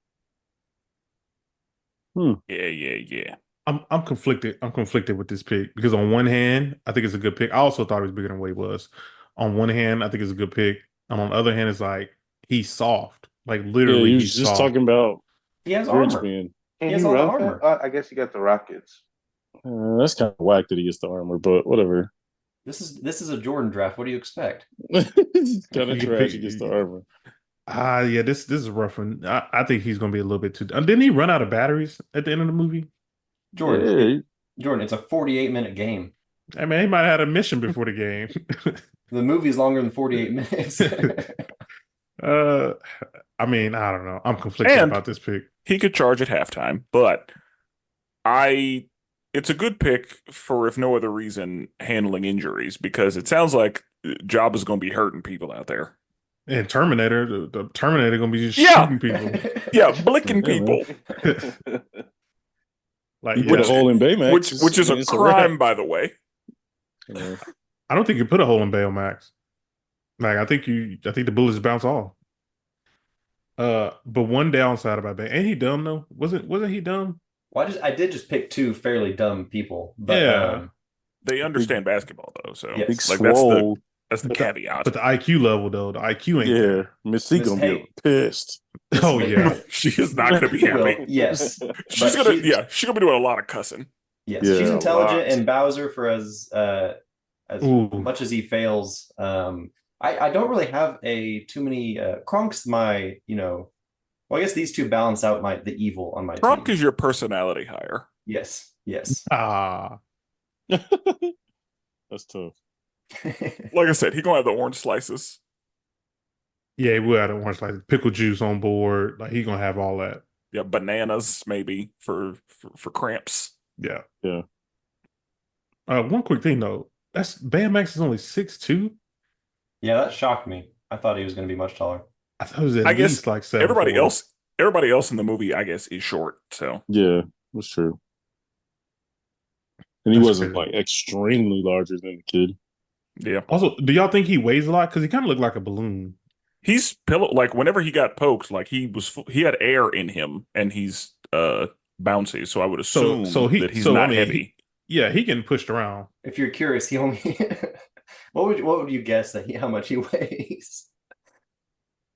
Yeah. I'm conflicted. I'm conflicted with this pick because on one hand, I think it's a good pick. I also thought he was bigger than what he was. On one hand, I think it's a good pick. And on the other hand, it's like he's soft. Like literally, he was he's just soft. talking about He has Grinch armor. being. He has all the armor. I guess he got the Rockets. That's kind of whack that he gets the armor, but whatever. This is a Jordan draft. What do you expect? It's kind of You can trash. pick- He gets the armor. Yeah, this is a rough one. I think he's gonna be a little bit too. Didn't he run out of batteries at the end of the movie? Jordan, it's a 48-minute game. I mean, he might have had a mission before the game. The movie's longer than 48 minutes. I mean, I don't know. I'm conflicted And- about this pick. He could charge at halftime, but it's a good pick for, if no other reason, handling injuries, because it sounds like Job is going to be hurting people out there. And Terminator, the Terminator gonna be just Yeah. shooting people. Yeah, blicking Yeah, people, Like, You put a yeah, hole in Baymax, which is a it's crime, wrap. by the way. You know. I don't think you put a hole in Baymax. Like, I think the bullets bounce off. But one downside about Bay, ain't he dumb though? Wasn't he dumb? Well, I did just pick two fairly dumb people, but Yeah. They understand basketball though, so Yes. Big like that's the swole. That's the caveat. But the IQ level though, the IQ ain't Yeah, there. Miss C Miss gonna Hay- be pissed. Oh yeah. She is not going to be Well, happy. yes, She's but gonna, yeah, she's gonna be doing a lot of cussing. yes, Yeah, she's a intelligent, lot. and Bowser, for as Ooh. much as he fails, I don't really have too many Kronk's my, well, I guess these two balance out the evil on my Trunk team. is your personality higher. Yes, yes. Ah. That's tough. Like I said, he gonna have the orange slices. Yeah, we had orange like pickle juice on board. Like he gonna have all that. Yeah, bananas maybe for cramps. Yeah. Yeah. One quick thing though. That's Bam Max is only 6'2". Yeah, that shocked me. I thought he was going to be much taller. I thought it was at I guess least like 7'4". everybody else in the movie, I guess, is short. So Yeah, that's true. And he That's wasn't crazy. like extremely larger than the kid. yeah, Also, do y'all think he weighs a lot? Because he kind of looked like a balloon. he's pillow like whenever he got poked, like he had air in him, and he's bouncy. So I would assume that he's not heavy. He getting pushed around. If you're curious, he only what would you guess how much he weighs?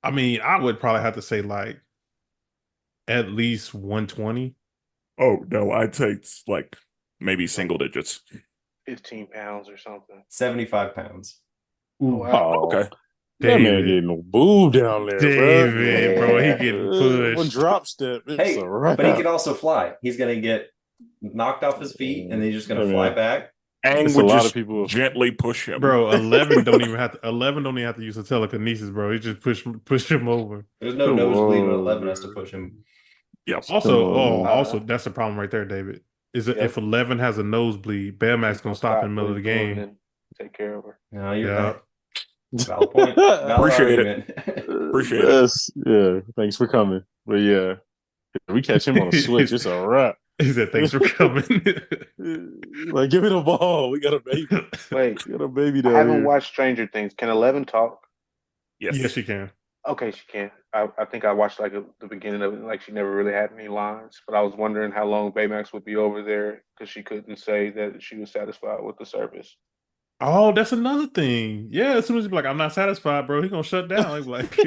I mean, I would probably have to say like at least 120. Oh no, I'd take like maybe single digits. 15 pounds or something. 75 pounds. Wow. Oh, Okay. that man David. getting no boo down there, David, bro, he getting One pushed. drop step. It's Hey, a wrap. but he can also fly. He's going to get knocked off his feet, and then he's just going to Hey, fly man. back. Ang It's would a lot just of people. gently push him. Bro, 11 don't even have to use a telekinesis, bro. He just push him over. There's no nosebleed when Whoa, 11 has to man. push him. Yep. Also, Come on, man. that's the problem right there, David. Is that Yep. if 11 has a nosebleed, Bam Max gonna stop in the middle of the what he's doing game. and take care of her. No, you're Yeah. right. Valid point. Valid Appreciate it. argument. Appreciate it. Yes, yeah. Thanks for coming. But yeah, if we catch him on a switch, it's a wrap. He said, "Thanks for coming." Like, give me the ball. We got a baby. Wait, We got a baby I down haven't here. watched Stranger Things. Can 11 talk? Yes. Yes, you can. Okay, she can. I think I watched like the beginning of it. Like she never really had any lines, but I was wondering how long Baymax would be over there because she couldn't say that she was satisfied with the service. Oh, that's another thing. Yeah, as soon as he's like, "I'm not satisfied, bro," he's gonna shut down. He's like,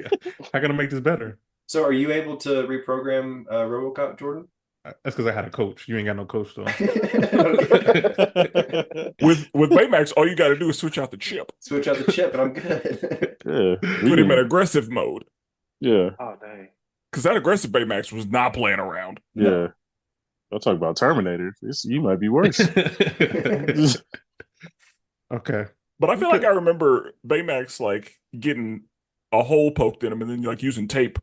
"I gotta make this better." So, are you able to reprogram RoboCop, Jordan? That's because I had a coach. You ain't got no coach though. With Baymax, all you got to do is switch out the chip. Switch out the chip, and I'm good. Yeah, Put him in aggressive mode. yeah, Oh dang! Because that aggressive Baymax was not playing around. yeah. I'll talk about Terminator. You might be worse. Okay. But I feel like I remember Baymax like getting a hole poked in him and then like using tape.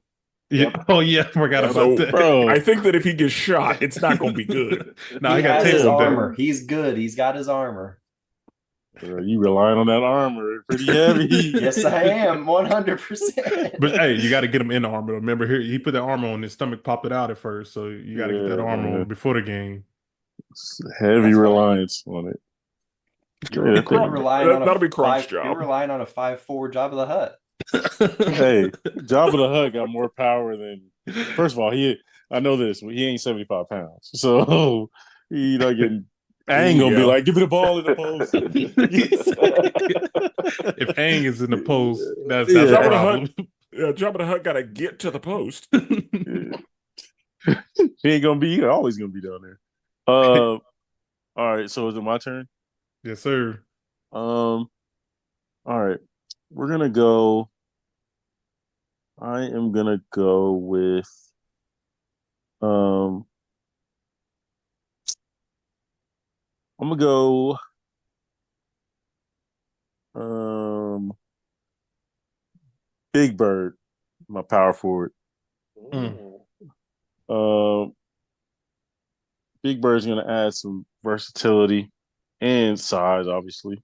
Yeah. Oh yeah, I forgot So, about that. Bro, I think that if he gets shot, it's not going to be good. No, he he got has tape his on there. armor. He's good. He's got his armor. you relying on that armor pretty heavy. Yes, I am 100%. But hey, you got to get him in the armor. Remember, here he put the armor on. His stomach popped it out at first, so you got to get that Yeah, armor man. on before the game. It's heavy That's reliance on it. You're Yeah, relying on That'll be Kronk's You're job. relying on a 5'4" Job of the Hut. Hey, Jabba the Hutt got more power than. First of all, I know this. He ain't 75 pounds, so he not getting. I ain't gonna be Yeah. like, give me the ball in the post. If Aang is in the post, that's Yeah. a Jabba the problem. Jabba the Hutt got to get to the post. He ain't gonna be. He always gonna be down there. All right. So is it my turn? Yes, sir. All right. We're gonna go. I am gonna go with. I'm gonna go. Big Bird, my power forward. Mm. Big Bird's gonna add some versatility and size, obviously.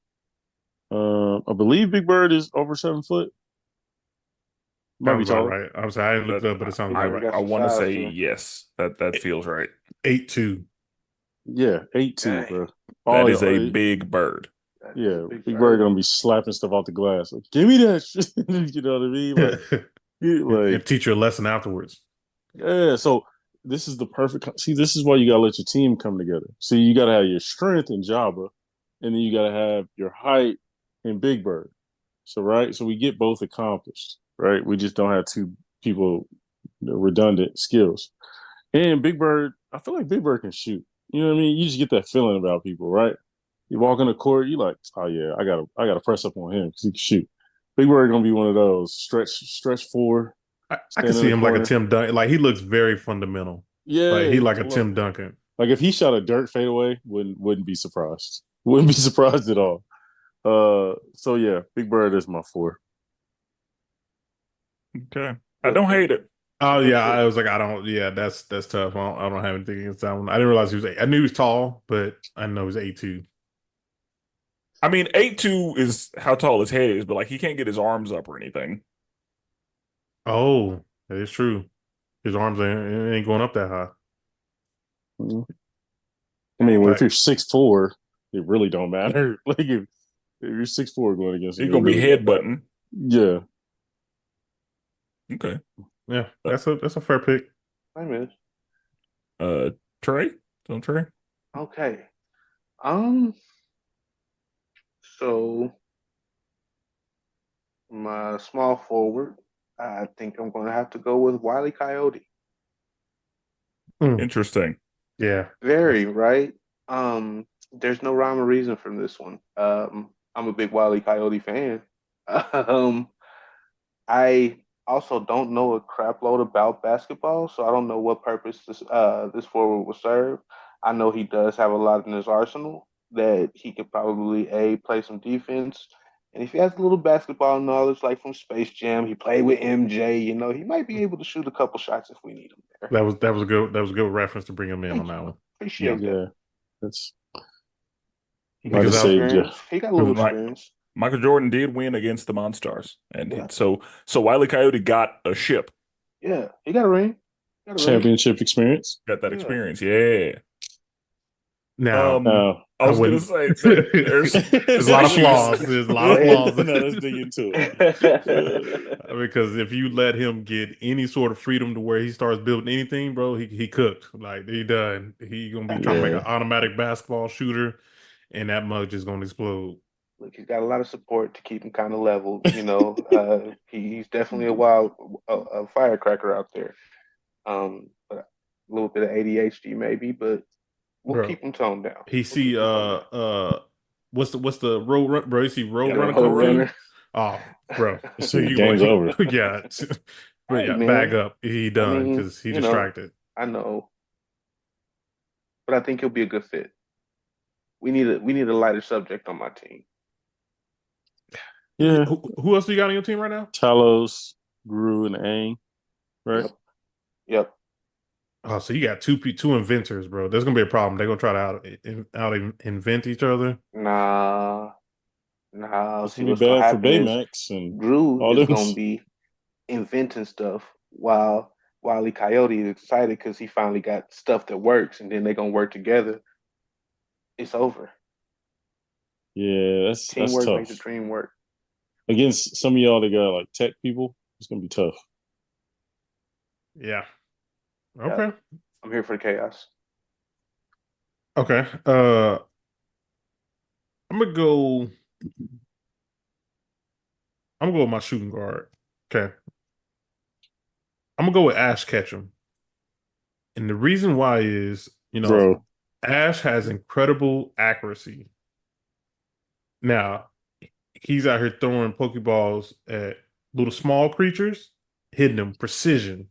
I believe Big Bird is over 7 foot. Might be Sounds about taller. right. I'm sorry, I didn't look it up, but it sounds I, about right. I want to Size, say too. yes. That feels right. 8'2". Yeah, 8'2", Dang. bro. That is a yeah, big bird. yeah. Big Bird gonna be slapping stuff off the glass. Like, give me that shit. You know what I mean? And Like, teach you a lesson afterwards. yeah. So this is the perfect. See, this is why you gotta let your team come together. See, you gotta have your strength in Jabba, and then you gotta have your height in Big Bird. So right, so we get both accomplished, right? We just don't have two people redundant skills. And Big Bird, I feel like Big Bird can shoot. You know what I mean? You just get that feeling about people, right? You walk in the court, you like, oh yeah, I gotta press up on him because he can shoot. Big Bird gonna be one of those stretch four, I can stand in see the him like a corner. Tim Duncan. Like he looks very fundamental. Like Yeah, he like a Tim Duncan. like if he shot a dirt fadeaway, wouldn't be surprised. Wouldn't be surprised at all. So yeah, Big Bird is my 4. Okay. I don't hate it. Oh yeah, I was like, I don't. Yeah, that's tough. I don't have anything against that one. I didn't realize he was. I knew he was tall, but I didn't know he was 8'2". I mean, 8'2" is how tall his head is, but like he can't get his arms up or anything. Oh, that is true. His arms ain't going up that high. I mean, if Like, you're 6'4", it really don't matter. Like if you're 6'4" going against him, He's it gonna be really don't matter. headbutting. Yeah. Okay. yeah, that's a fair pick. I miss. Trey? Don't Trey? Okay. So my small forward, I think I'm going to have to go with Wile E. Coyote. Interesting. Yeah, Very right. There's no rhyme or reason from this one. I'm a big Wile E. Coyote fan. Um, I also don't know a crap load about basketball, so I don't know what purpose this forward will serve. I know he does have a lot in his arsenal that he could probably play some defense. And if he has a little basketball knowledge, like from Space Jam, he played with MJ. He might be able to shoot a couple shots if we need him there. that was a good reference to bring him in on that one. Appreciate that. Yeah. That's He might got have a Because little saved you. experience. He got a little Because experience. Michael Jordan did win against the Monstars, and Yeah. so Wile E. Coyote got a ship, Yeah, he got a ring. Got a ring. Championship experience. got that Yeah. experience. Yeah. now I was gonna wouldn't- say there's there's a lot of issues. flaws. There's a lot of flaws. No, let's dig into it. Because if you let him get any sort of freedom to where he starts building anything, bro, he cooked. Like he done. He gonna be trying to make Yeah. an automatic basketball shooter, and that mug just gonna explode. Look, he's got a lot of support to keep him kind of level. He's definitely a firecracker out there. But a little bit of ADHD maybe, but we'll Bro, keep him toned down. He see what's the road run, bro? You see road Yeah, runner Road come through? runner. Oh, bro. So The you game's over. Yeah. But Hey, yeah, man. bag up. He done mean, because he you know. distracted. I know, but I think he'll be a good fit. We need a lighter subject on my team. Yeah. Who else do you got on your team right now? Talos, Gru, and Aang. Right? Yep. Oh, so you got two inventors, bro. There's gonna be a problem. They're gonna try to out invent each other. Nah. It's See gonna be what's gonna bad for happen is Baymax and Drew all is them. gonna be inventing stuff while Wile E. Coyote is excited because he finally got stuff that works, and then they're gonna work together. It's over. Yeah, that's Teamwork tough. makes the dream work. Against some of y'all that got like tech people, it's gonna be tough. Yeah. Okay. I'm here for the chaos. Okay. I'm gonna go with my shooting guard. Okay. I'm gonna go with Ash Ketchum. And the reason why is, Bro. Ash has incredible accuracy. Now, he's out here throwing Pokeballs at little small creatures, hitting them precision.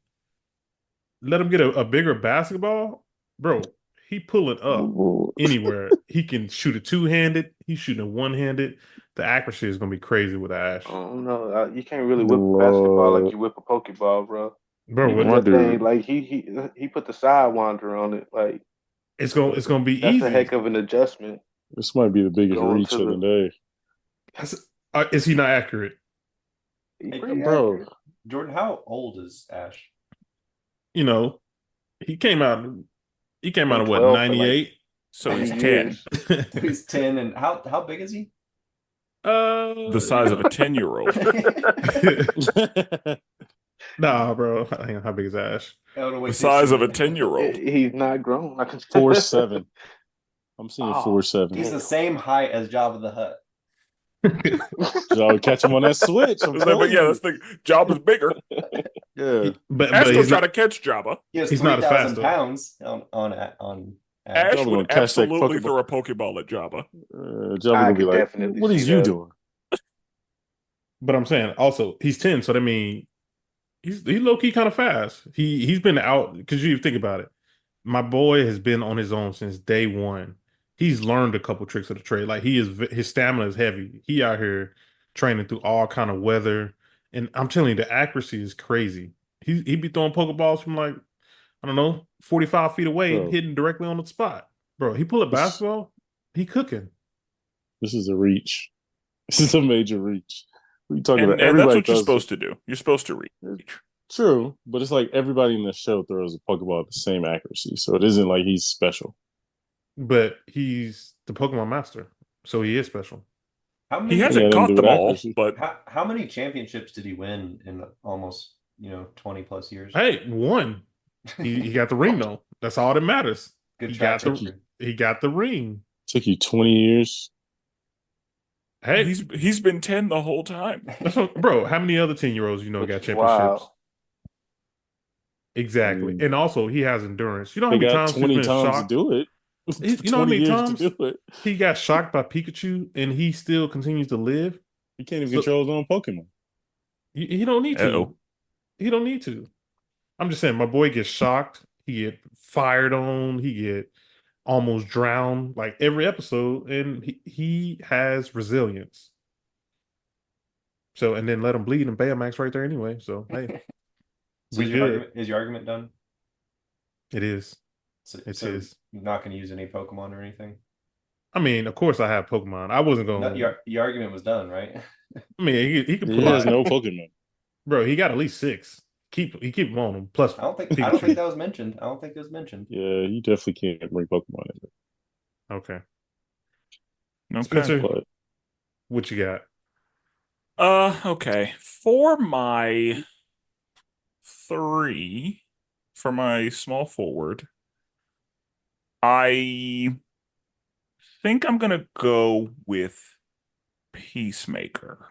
Let him get a bigger basketball, bro. He pull it up anywhere. He can shoot it two-handed. He's shooting it one-handed. The accuracy is gonna be crazy with Ash. I don't know. You can't really whip a basketball like you whip a Pokeball, bro. Bro, Even what that thing, like he put the sidewinder on it. Like it's gonna be that's easy. a heck of an adjustment. This might be the biggest Going reach to of the day. Is he not accurate? He's Hey, pretty bro. accurate. Jordan, how old is Ash? He came out of what, 12 for, like, 98? So he's 10. years. He's 10, and how big is he? The size of a 10-year-old. Nah, bro. Hang on, how big is Ash? The size of a 10-year-old. He's not grown. 4'7". I'm seeing Oh, 4'7". He's the same height as Jabba the Hutt. So I would catch him on that switch. I'm But telling yeah, you. that's the Jabba's bigger. Yeah. But Ash will he's try not, to catch Jabba. He has he's not as fast 3,000 though. pounds on Ash. Ash Jabba would gonna catch that absolutely Pokeball. throw a Pokeball at Jabba. Jabba I gonna be could like, definitely "What see is you that. doing?" But I'm saying also he's 10, so that means he's low key kind of fast. He's been out because you think about it. My boy has been on his own since day one. He's learned a couple tricks of the trade. Like his stamina is heavy. He out here training through all kind of weather, and I'm telling you, the accuracy is crazy. He be throwing pokeballs from like I don't know 45 feet away and Bro, hitting directly on the spot. Bro, he pull a this basketball, he cooking. this is a reach. This is a major reach. We talking about And that's everybody what you're throws. supposed to do. You're supposed to reach. True, but it's like everybody in the show throws a Pokeball at the same accuracy, so it isn't like he's special. But he's the Pokemon master, so he is special. How He many Yeah, hasn't them caught do them with all, accuracy. but how many championships did he win in almost 20 plus years? Hey, one. He got the ring though. That's all that matters. Good He track got the record. he got the ring. Took you 20 years. Hey, he's been 10 the whole time. that's what, bro. How many other 10-year-olds Which got is championships? wild. Exactly, Mm. and also he has endurance. You know how They many got times he's 20 been times to shocked? do it. You know how 20 many years to times do it. he got shocked by Pikachu and he still continues to live? He can't even So control his own Pokemon. he don't need to. Uh-oh. He don't need to. I'm just saying, my boy gets shocked. He get fired on. He get almost drowned like every episode, and he has resilience. So and then let him bleed and Baymax right there anyway. So hey, So we good. is your argument done? It is. It's So his. you're not going to use any Pokemon or anything? I mean, of course I have Pokemon. I wasn't No, going. your argument was done, right? I mean, he could He pull has out, no Pokemon. bro. He got at least 6. He keep him on him. Plus I don't think Pikachu. that was mentioned. I don't think it was mentioned. Yeah, you definitely can't bring Pokemon in it. Okay, Okay. Spencer, But what you got? Okay. Three, for my small forward, I think I'm gonna go with Peacemaker.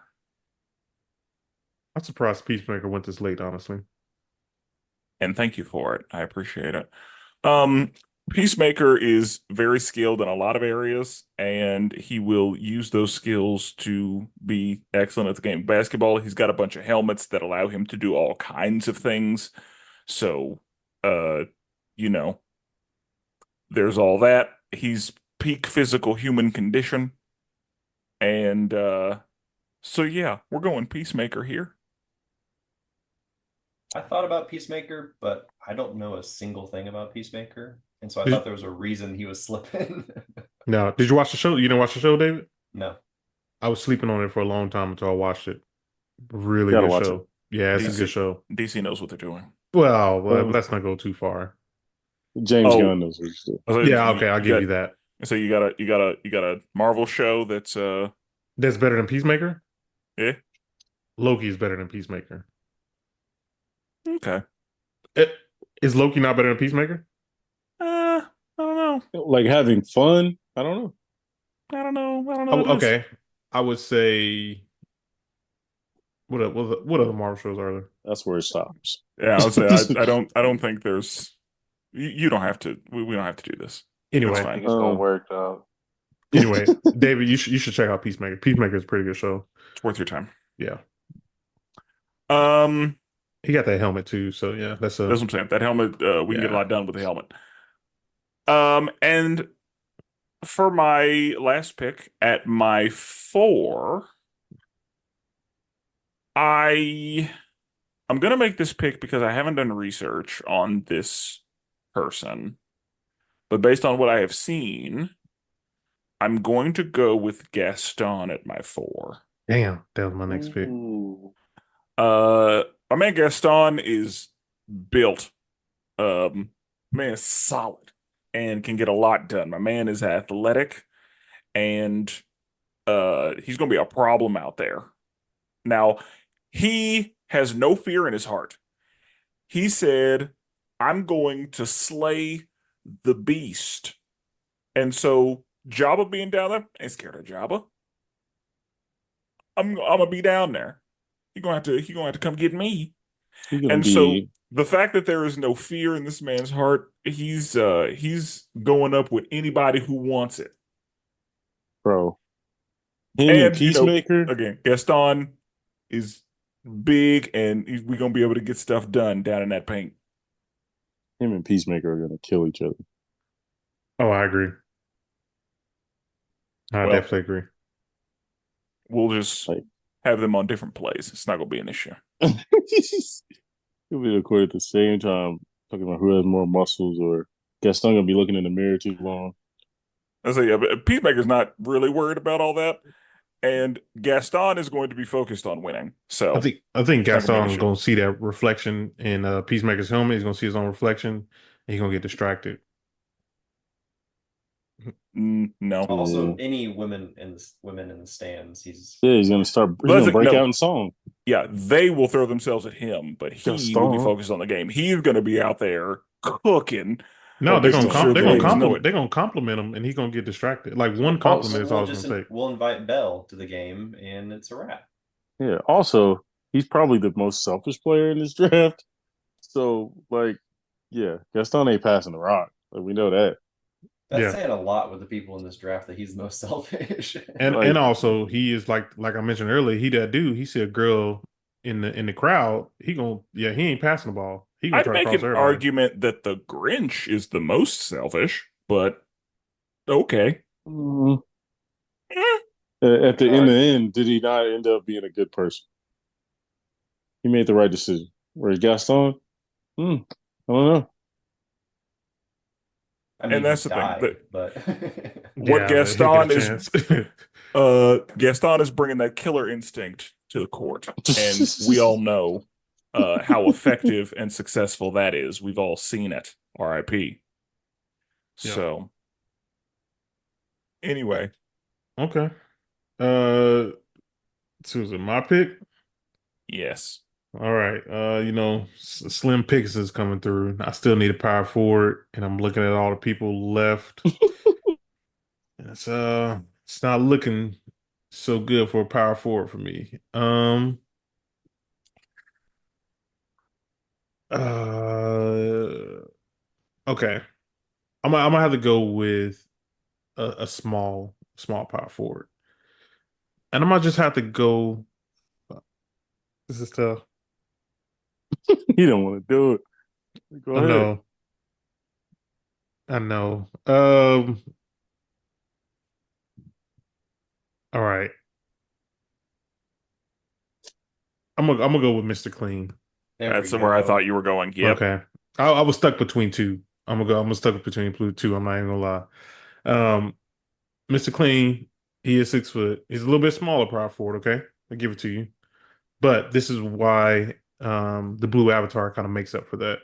I'm surprised Peacemaker went this late. Honestly, And thank you for it. I appreciate it. Um, Peacemaker is very skilled in a lot of areas, and he will use those skills to be excellent at the game. Basketball, he's got a bunch of helmets that allow him to do all kinds of things. So, uh, you know, there's all that. He's peak physical human condition. And so yeah, we're going Peacemaker here. I thought about Peacemaker, but I don't know a single thing about Peacemaker. And so I Did- thought there was a reason he was slipping. now did you watch the show? You didn't watch the show, David? No. I was sleeping on it for a long time until I watched it. Really Gotta good watch show. Yeah, it's a DC good show. DC knows what they're doing. Well, Oh. let's not go too far. James Oh. Gunn knows what he's doing. So Yeah, okay, I'll give you got- that. So you got a Marvel show that's That's better than Peacemaker? yeah. Loki is better than Peacemaker. Okay. Is Loki not better than Peacemaker? I don't know. Like having fun. I don't know. I don't know. I don't know. Oh, okay. I would say what other Marvel shows are there? That's where it stops. Yeah, I would say I don't think there's you don't have to we don't have to do this. Anyway, That's I fine. think it's gonna work though. anyway, David, you should check out Peacemaker. Peacemaker is a pretty good show. It's worth your time. Yeah. Um, He got that helmet too, so yeah, that's that's what I'm saying. That helmet, we can get a Yeah. lot done with the helmet. And for my last pick at my 4, I'm gonna make this pick because I haven't done research on this person, but based on what I have seen, I'm going to go with Gaston at my 4. damn, that was my next pick. Ooh. My man Gaston is built. Man is solid and can get a lot done. My man is athletic, and he's going to be a problem out there. Now, he has no fear in his heart. He said, "I'm going to slay the beast," and so Jabba being down there ain't scared of Jabba. I'm gonna be down there. He gonna have to come get me. He's gonna And so be the fact that there is no fear in this man's heart, he's going up with anybody who wants it. bro. Him and And Peacemaker. again, Gaston is big, and we're gonna be able to get stuff done down in that paint. Him and Peacemaker are gonna kill each other. Oh, I agree. I Well, definitely agree. we'll just Like have them on different plays. It's not gonna be an issue. he'll be recorded at the same time, talking about who has more muscles, or Gaston gonna be looking in the mirror too long. I say, yeah, but Peacemaker's not really worried about all that, and Gaston is going to be focused on winning. So I think it's not gonna be an Gaston's issue. gonna see that reflection in Peacemaker's helmet. He's gonna see his own reflection, and he's gonna get distracted. No, Also, Yeah. any women in the stands, he's Yeah, he's gonna start. He's Listen, gonna break no. out in song. Yeah, they will throw themselves at him, but he will be Gaston. focused on the game. He's going to be out there cooking, No, they're making gonna sure they're the gonna ladies know compliment it. they're gonna compliment him, and he's gonna get distracted. Like one Also, compliment is all it's gonna take. we'll invite Belle to the game, and it's a wrap. yeah. Also, he's probably the most selfish player in this draft. So, like, yeah, Gaston ain't passing the rock. Like, we know that. That's Yeah, saying a lot with the people in this draft that he's the most selfish. and Like, also he is like I mentioned earlier. He that dude. He see a girl in the crowd. He ain't passing the ball. He gonna I'd try to make cross an everybody. argument that the Grinch is the most selfish, but okay. mm, Eh, in the end, did he not end up being a good person? He made the right decision. Whereas Gaston, I don't know. I mean, and he that's the thing. died, but What Yeah, but he'll get a Gaston is, chance. Gaston is bringing that killer instinct to the court, and we all know how effective and successful that is. We've all seen it. R.I.P. Yeah. So anyway, Okay. So is it my pick? yes. All right. Slim Pickens is coming through. I still need a power forward, and I'm looking at all the people left. And it's not looking so good for a power forward for me. Uh okay. I'm gonna have to go with a small power forward. And I might just have to go. This is tough. He don't want to do it. Go I ahead. know. I know. All right. I'm gonna go with Mr. Clean. there That's we where I go. thought you were going. Yep. Okay. I was stuck between two. I'm stuck between two. I'm not even gonna lie. Mr. Clean, he is 6 foot. He's a little bit smaller power forward, okay? I give it to you. But this is why the blue avatar kind of makes up for that.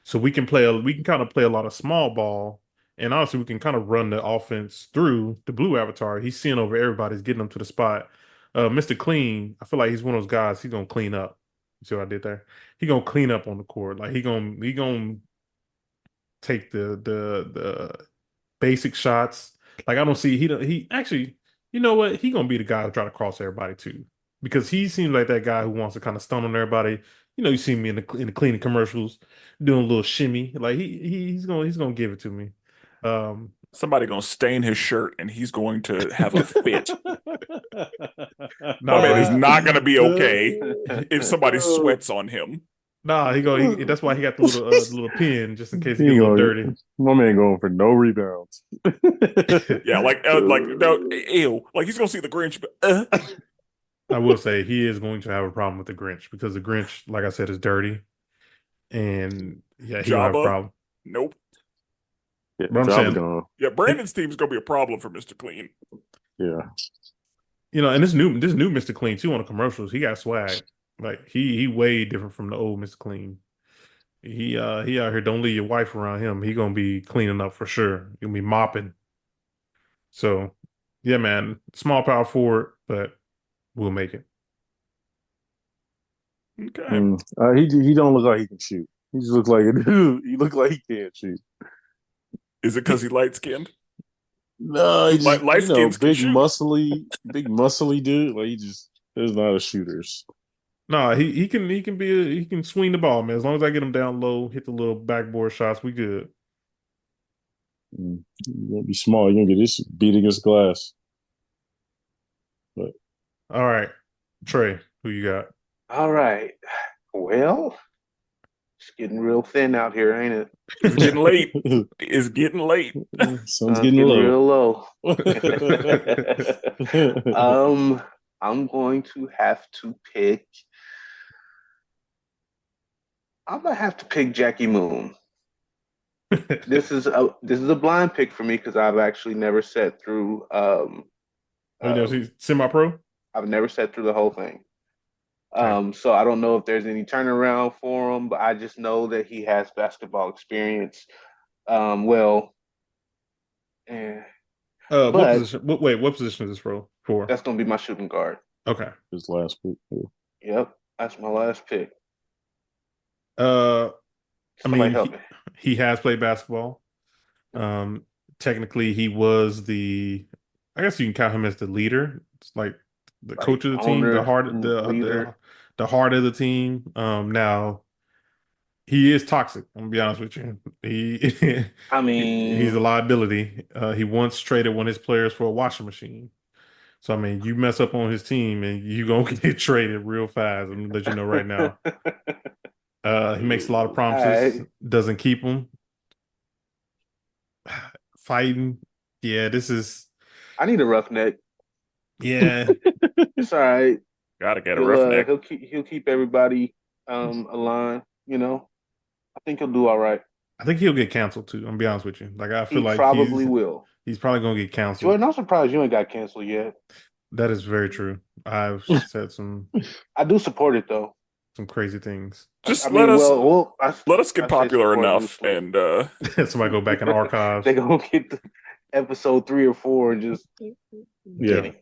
So we can kind of play a lot of small ball, and honestly, we can kind of run the offense through the blue avatar. He's seeing over everybody's getting them to the spot. Mr. Clean, I feel like he's one of those guys. He's gonna clean up. You see what I did there? He gonna clean up on the court. Like he gonna take the basic shots. Like I don't see he actually. You know what? He gonna be the guy to try to cross everybody too, because he seems like that guy who wants to kind of stun on everybody. You see me in the cleaning commercials doing a little shimmy. Like he's gonna give it to me. Somebody gonna stain his shirt, and he's going to have a fit. My Nah, man is he, not gonna be okay if somebody Oh, sweats on him. nah, that's why he got the little pin just in case he he get a ain't little going. dirty. My man going for no rebounds. Yeah, no, ew. Like he's gonna see the Grinch, but I will say he is going to have a problem with the Grinch because the Grinch, like I said, is dirty, and yeah, he gonna have a Jabba, problem. nope. Yeah, But I'm Job's saying, gone. Yeah, Brandon's team's gonna be a problem for Mr. Clean. Yeah. and this new Mr. Clean too on the commercials, he got swag. Like he way different from the old Mr. Clean. He out here. Don't leave your wife around him. He gonna be cleaning up for sure. He'll be mopping. So, yeah, man, small power forward, but we'll make it. Okay. He don't look like he can shoot. He just looks like a dude. He look like he can't shoot. Is it because he light skinned? No, he just Light skins can shoot. big muscly dude. Like he just It's not a shooters. No, he can swing the ball, man. As long as I get him down low, hit the little backboard shots, we good. You're gonna be small. You're gonna get this beat against glass. But All right, Trey, who you got? All right. Well, it's getting real thin out here, ain't it? It's getting late. It's getting late. Sun's It's getting getting low. real low. I'm going to have to pick. I'm gonna have to pick Jackie Moon. This is a blind pick for me because I've actually never sat through. You know, he's semi-pro. I've never sat through the whole thing. Okay. So I don't know if there's any turnaround for him, but I just know that he has basketball experience. Well, eh, What but position? What position is this for? that's gonna be my shooting guard. Okay. His last pick. Yep, that's my last pick. I Somebody mean, help me. he has played basketball. Technically, he was I guess you can count him as the leader. It's like the Like coach of the team, owner, leader. the heart of the team. Now he is toxic. I'm gonna be honest with you. I He's a mean, liability. He once traded one of his players for a washing machine. So I mean, you mess up on his team and you gonna get traded real fast. I'm gonna let you know right now. He makes a lot of promises, I doesn't keep them. Fighting, yeah, this is I need a roughneck. yeah. It's all right. Gotta get a roughneck. He'll keep everybody aligned. I think he'll do all right. I think he'll get canceled too. I'm gonna be honest with you. Like I feel He like probably will. he's probably gonna get canceled. Jordan, I'm surprised you ain't got canceled yet. That is very true. I've said I do support it though. some crazy things. Just I mean, let us get I say popular support enough, loosely. and Somebody go back in archives. They gonna get the episode 3 or 4 and just Yeah, get him.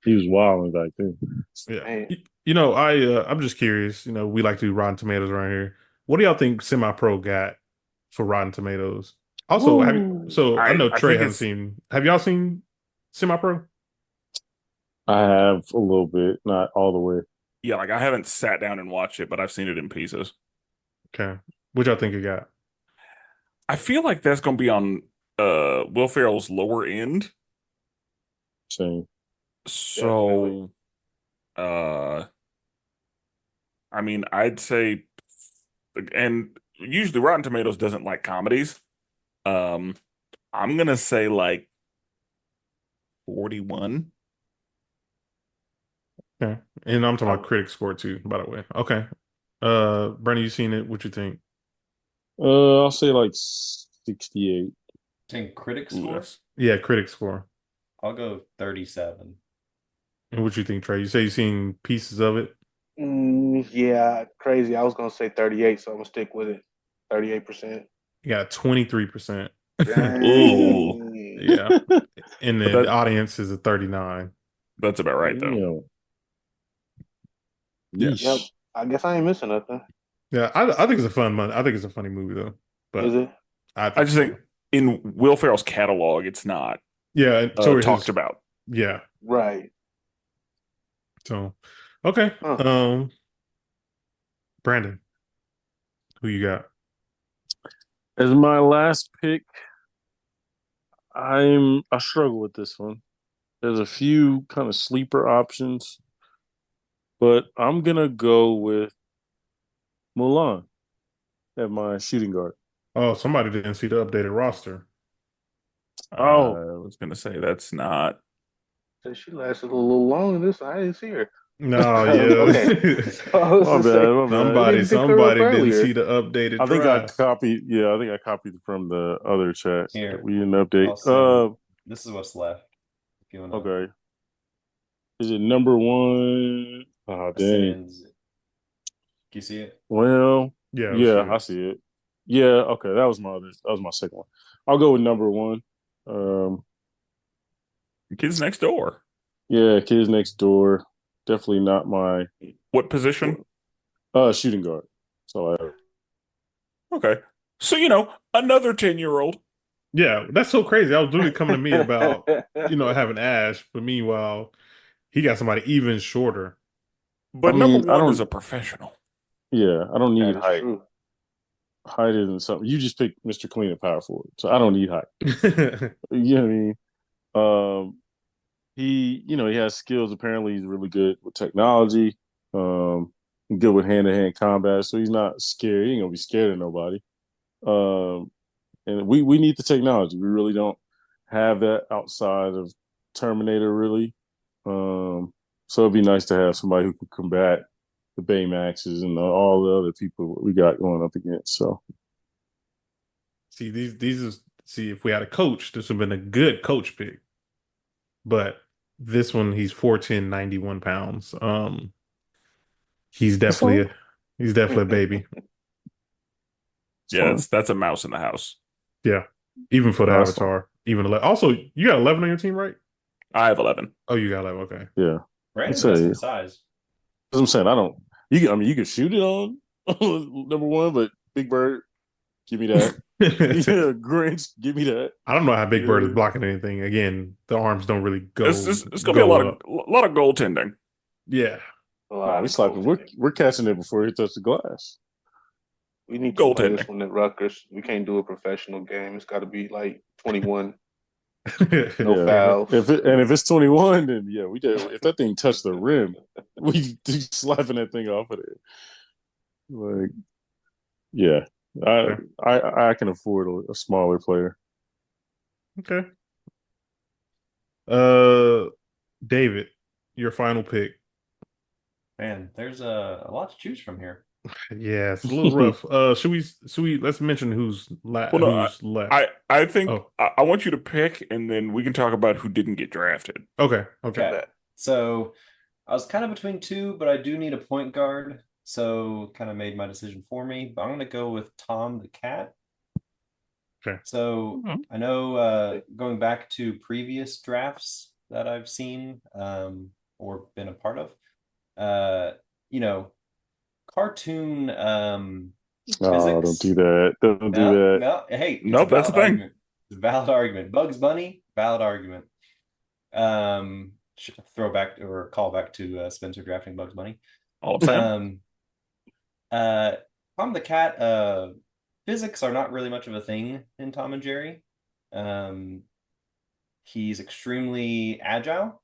he was wilding back then. Yeah. Man. I'm just curious. We like to do Rotten Tomatoes around here. What do y'all think Semi-Pro got for Rotten Tomatoes? Also, I know I Trey think hasn't it's seen. Have y'all seen Semi-Pro? I have a little bit, not all the way. yeah, like I haven't sat down and watched it, but I've seen it in pieces. Okay. What y'all think it got? I feel like that's gonna be on Will Ferrell's lower end. Same. So I mean I'd say, and usually Rotten Tomatoes doesn't like comedies. I'm gonna say like 41. Okay. And I'm talking about critic score too, by the way. Okay. Brandon, you seen it? What you think? I'll say like 68. Saying critic Ooh, score? that's- Yeah, critic score. I'll go 37. And what you think, Trey? You say you seen pieces of it? Yeah, crazy. I was gonna say 38, so I'm gonna stick with it. 38%. You got 23%. Ooh. Yeah. And But the audience is a 39. that's about right though. Damn. Yeah. Yeesh. Yep. I guess I ain't missing nothing. Yeah, I think it's a fun month. I think it's a funny movie though. But Is it? I I just so. think in Will Ferrell's catalog, it's not Yeah, so talked about. Yeah. Right. So okay. Huh. Brandon, who you got? As my last pick, I struggle with this one. There's a few kind of sleeper options, but I'm gonna go with Mulan at my shooting guard. Oh, somebody didn't see the updated roster. Oh. I was gonna say that's not. She lasted a little longer this. I didn't see her. No, yeah. Okay. So I was My gonna bad, say, my bad. Somebody didn't pick her up didn't earlier. see the updated I think draft. I think I copied from the other chat Here, that we didn't update. I'll send- this is what's left. If you wanna Okay. Is it number one? Oh, dang. send- Can you see it? Well, Yeah, yeah, I see it. Yeah, okay. That was my second one. I'll go with number one. Kids Next Door. Yeah, Kids Next Door. Definitely not my What position? shooting guard. So Okay. So, another 10-year-old. Yeah, that's so crazy. I was literally coming to me about, having Ash, but meanwhile, He got somebody even shorter. But I number mean, I one is don't. a professional. Yeah, I don't need That is height. true. Height isn't something. You just picked Mr. Clean at power forward, so I don't need height. Yeah, You know what I mean? He has skills. Apparently, he's really good with technology. Good with hand-to-hand combat, so he's not scared. He ain't gonna be scared of nobody. Um, and we need the technology. We really don't have that outside of Terminator, really. So it'd be nice to have somebody who can combat the Baymaxes and all the other people we got going up against. So see these is see if we had a coach, this would have been a good coach pick. But this one, he's 4'10", 91 pounds. He's that's definitely fine. a, he's definitely a baby. It's Yeah, fine. that's a mouse in the house. Yeah, even for the No, that's fine. avatar, even 11. Also, you got 11 on your team, right? I have 11. Oh, you got 11. Okay. Yeah, Brandon's say got some that's size. what I'm saying. I don't. I mean, you can shoot it on number one, but Big Bird, give me that. Yeah, Grinch, give me that. I don't know how Big Bird is Yeah. blocking anything. Again, the arms don't really It's gonna be go up. a lot of goaltending. Yeah. A Nah, lot we of slapping. goaltending. We're catching it before it touches the glass. We need to play this Goaltending. one at Rutgers. We can't do a professional game. It's got to be like 21, no Yeah. fouls. If it's 21, then yeah, we did. If that thing touched the rim, we slapping that thing off of there. Like, yeah, I Okay. I can afford a smaller player. Okay. David, your final pick. Man, there's a lot to choose from here. Yeah, it's a little rough. Should we let's mention Well, no, who's left. I think Oh, I want you to pick, and then we can talk about who didn't get drafted. okay. Okay. Okay. So I was kind of between two, but I do need a point guard. So kind of made my decision for me. But I'm going to go with Tom the Cat. Okay. So Mhm. I know going back to previous drafts that I've seen or been a part of, you know, cartoon Oh, don't physics. do that. Don't do No, that. no. Hey, it's a Nope, that's the valid thing. argument. It's a valid argument. Bugs Bunny, valid argument. Throwback or call back to Spenser drafting Bugs Bunny. All I'm saying. Tom the Cat, physics are not really much of a thing in Tom and Jerry. He's extremely agile.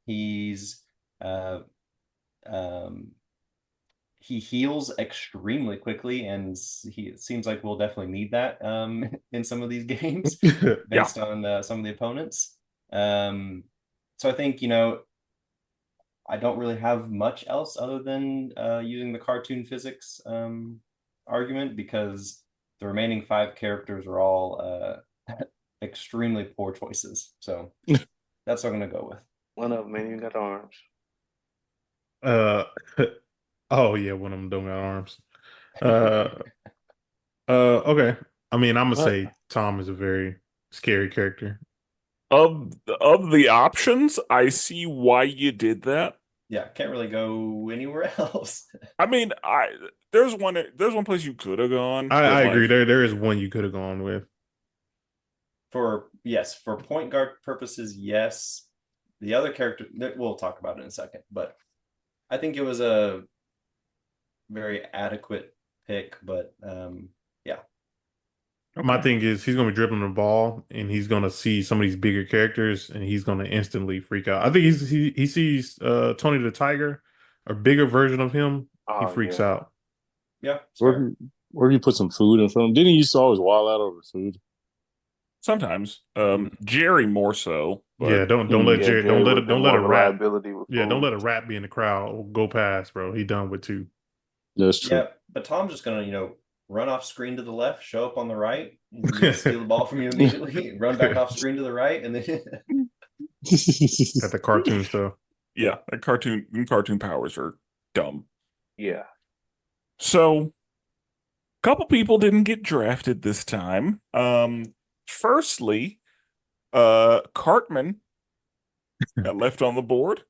Uh, um, he heals extremely quickly, and it seems like we'll definitely need that in some of these games Yeah. based on some of the opponents. So I think I don't really have much else other than using the cartoon physics argument because the remaining five characters are all extremely poor choices. So that's what I'm going to go with. One of them ain't even got arms. uh oh yeah, one of them don't got arms. Uh okay. I mean, I'm gonna What? say Tom is a very scary character. Of the options, I see why you did that. Yeah, can't really go anywhere else. I mean, there's one place you could have gone, but I agree. like There is one you could have gone with. For point guard purposes, yes. The other character we'll talk about in a second, but I think it was a very adequate pick. But yeah, My okay. thing is he's gonna be dribbling the ball and he's gonna see some of these bigger characters and he's gonna instantly freak out. I think he sees Tony the Tiger, a bigger version of him, he Oh freaks yeah. out. yeah, Or if you put some food in front of him. Didn't he used to always wild out over food? Sometimes. Jerry more so, Yeah, but don't let Yeah, Jared Jerry would have don't been let more a of a rat liability with yeah, don't food. let a rat be in the crowd go past, bro. He done with two. That's true. yeah. But Tom's just gonna run off screen to the left, show up on the right, and steal the ball from you immediately, run back off screen to the right, and then Got the cartoon stuff. yeah, the cartoon powers are dumb. Yeah. So, a couple people didn't get drafted this time. Firstly, Cartman got left on the board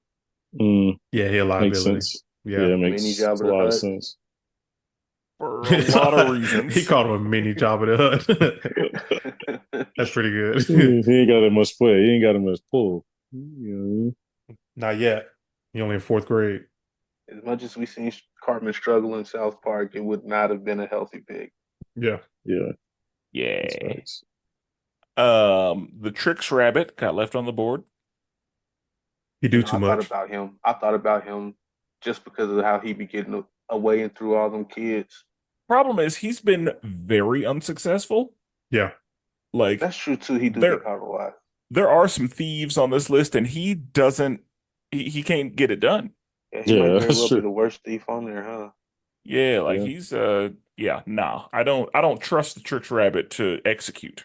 Mm, Yeah, he a makes liability. sense. Yeah. Yeah, it Mini makes Jabba a the lot of Hutt. sense. for a lot of reasons. He called him a mini Jabba the Hutt. That's pretty He good. ain't got that much play. He ain't got that much pull. You know what I mean? Not yet. He only in fourth grade. As much as we seen Cartman struggle in South Park, it would not have been a healthy pick. Yeah. Yeah, that's Yeah. facts. The Tricks Rabbit got left on the board. He do too I thought much. about him. I thought about him just because of how he be getting away and through all them kids. Problem is, he's been very unsuccessful. Yeah. Like That's true too. He do there, get caught a lot. there are some thieves on this list, and he doesn't. He can't get it done. Yeah, he might Yeah, very that's well be true. the worst thief on there, huh? Yeah, like Yeah. he's yeah, nah. I don't trust the Tricks Rabbit to execute.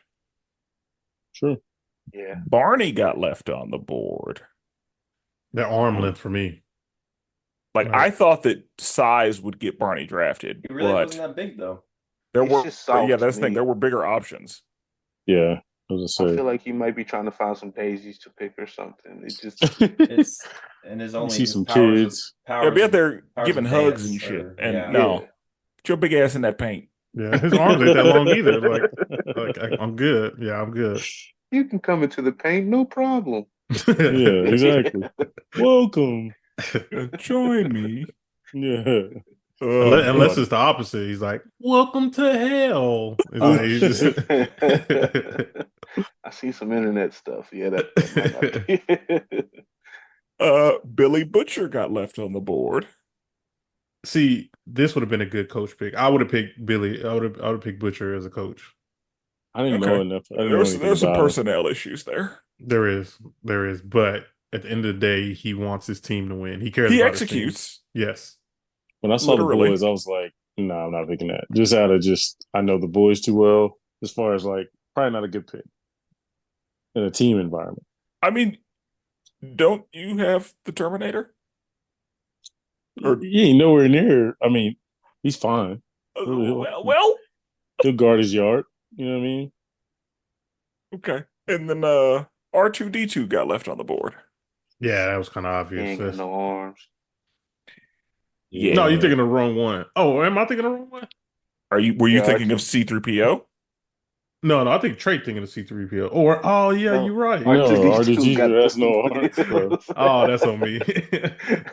True. Yeah. Barney got left on the board. That arm length for me. Like Right. I thought that size would get Barney drafted, He really but wasn't that big though. there He's were just soft yeah, to that's the thing. me. There were bigger options. Yeah, I was I gonna feel like he might be trying to find some daisies to pick or something. It just say. It's and his You only see some powers kids. of Yeah, powers be out of, there powers giving of hugs dance and shit. or And yeah. no, yeah. put your big ass in that paint. Yeah. His arms ain't that long either. I'm good. Yeah, I'm good. You can come into the paint, no problem. Yeah, exactly. Welcome. Join me. Yeah. Oh, Unless God. it's the opposite. He's like, "Welcome to hell." It's Oh like he's just shit. I see some internet stuff. Yeah, that might not be. Billy Butcher got left on the board. see. This would have been a good coach pick. I would have picked Billy. I would have picked Butcher as a coach. I didn't know Okay. enough. I didn't know anything There's some about him. personnel issues there. There is, but at the end of the day, he wants his team to win. He cares He about his team. executes. Yes. When I saw the Literally. boys, I was like, no, I'm not picking that. Just out of I know the boys too well. As far as like, probably not a good pick in a team environment. I mean, don't you have the Terminator? Or He ain't nowhere near. I mean, he's fine. well, He'll guard his yard. You know what I mean? okay. And then R2D2 got left on the board. Yeah, that was kind of He obvious. ain't got no arms. Yeah. No, you're thinking the wrong one. Oh, am I thinking the wrong one? Were you Yeah, thinking of R2. C3PO? No, I think Trey thinking of C3PO. Or yeah, No, you're right. No, R2D2 got R2D2 has no arms, the bro. Oh, that's on me.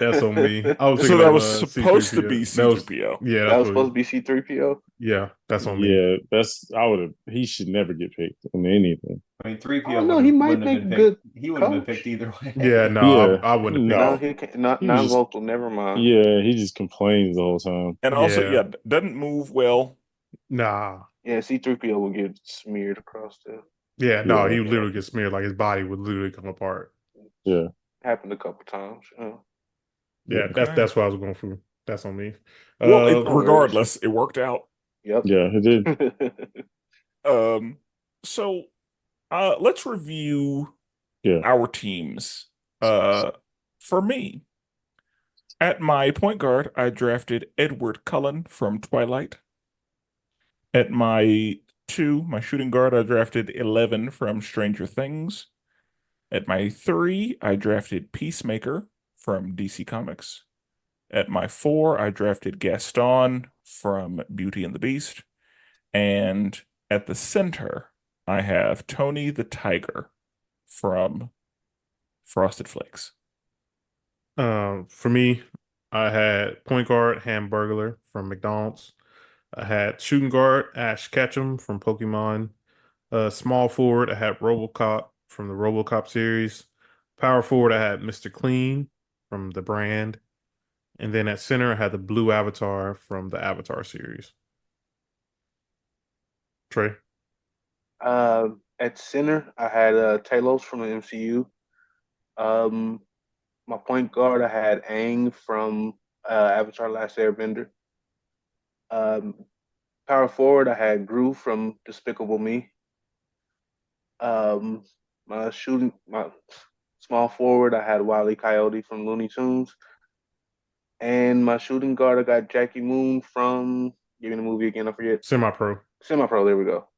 That's on me. I was So thinking that of was supposed to be C3PO. That was C3PO. yeah, that that's was what supposed to be C3PO. yeah, that's on me. Yeah, he should never get picked in anything. I mean, 3PO Oh no, he might wouldn't make have a been good picked. He wouldn't have been coach. picked either way. Yeah, no, Yeah, I wouldn't have picked No, no. he can't. Not He was just, non-vocal. Never mind. yeah, he just complains the whole time. And also, Yeah. doesn't move well. Nah. Yeah, C3PO will get smeared across the. Yeah, no, Yeah. he would literally get smeared, like his body would literally come apart. Yeah. Happened a couple times. Yeah, Okay. that's what I was going for. That's on me. Well, no regardless, it worked out. Yep. Yeah, he did. So let's review Yeah. our teams. For me, at my point guard, I drafted Edward Cullen from Twilight. At my shooting guard, I drafted 11 from Stranger Things. At my 3, I drafted Peacemaker from DC Comics. At my 4, I drafted Gaston from Beauty and the Beast. And at the center, I have Tony the Tiger from Frosted Flakes. For me, I had point guard Hamburglar from McDonald's. I had shooting guard Ash Ketchum from Pokemon. Small forward, I had RoboCop from the RoboCop series. Power forward, I had Mr. Clean from the brand. And then at center, I had the blue Avatar from the Avatar series. Trey? At center, I had Talos from the MCU. My point guard, I had Aang from Avatar: Last Airbender. Power forward, I had Gru from Despicable Me. My small forward, I had Wile E. Coyote from Looney Tunes. And my shooting guard, I got Jackie Moon from, give me the movie again, I forget. Semi-pro. Semi-pro, there we go.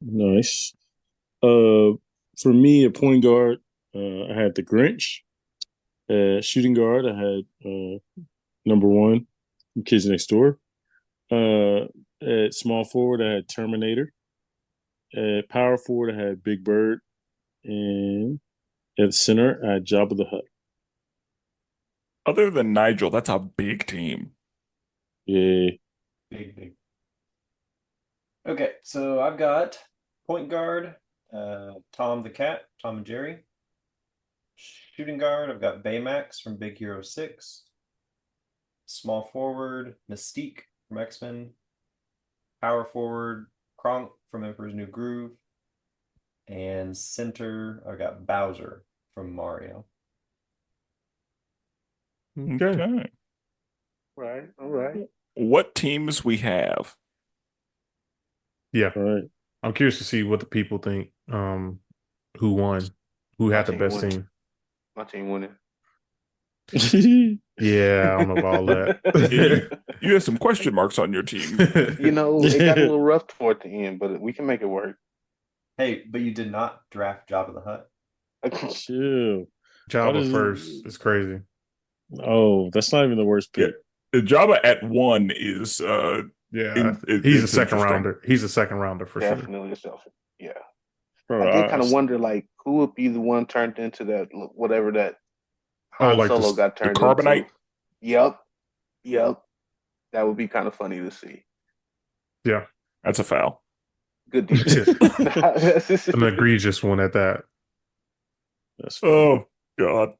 Nice. For me, a point guard, I had the Grinch. Shooting guard, I had number 1, Kids Next Door. At small forward, I had Terminator. At power forward, I had Big Bird. And at center, I had Jabba the Hutt. Other than Nigel, that's a big team. Yeah. Big. Okay, so I've got point guard, Tom the Cat, Tom and Jerry. Shooting guard, I've got Baymax from Big Hero 6. Small forward, Mystique from X-Men. Power forward, Kronk from Emperor's New Groove. And center, I've got Bowser from Mario. Okay. Right. All right. What teams we have? Yeah. All right. I'm curious to see what the people think. Who won? Who had the team best won. team? My team winning. Yeah, I don't know about all that. You have some question marks on your team. You know, it got a little rough toward the end, but we can make it work. Hey, but you did not draft Jabba the Hutt. Chill. How Jabba does it- first. It's crazy. Oh, that's not even the worst pick. The Jabba at 1 is Yeah, He's he's a it's second interesting. rounder. He's a second rounder for sure. Definitely a selfie. Yeah. Bro, I did kind of wonder, like, who would be the one turned into that, whatever that Han like Solo the got turned carbonite? into. Yep. That would be kind of funny to see. Yeah, That's a foul. Good defense. an egregious one at that. That's fine. Oh God.